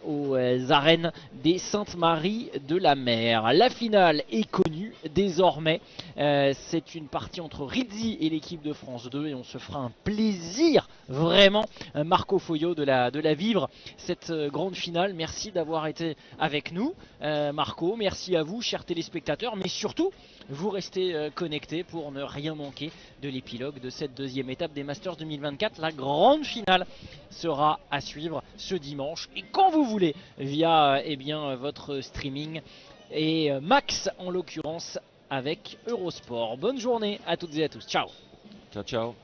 aux arènes des Saintes-Maries de la Mer. La finale est connue désormais, c'est une partie entre Rizzi et l'équipe de France 2 et on se fera un plaisir vraiment, Marco Foglio, de la vivre, cette grande finale. Merci d'avoir été avec nous, Marco, merci à vous chers téléspectateurs, mais surtout vous restez connectés pour ne rien manquer de l'épilogue de cette deuxième étape des Masters 2024. La grande finale sera à suivre ce dimanche et quand vous voulez via eh bien, votre streaming et Max en l'occurrence avec Eurosport. Bonne journée à toutes et à tous. Ciao. Ciao, ciao.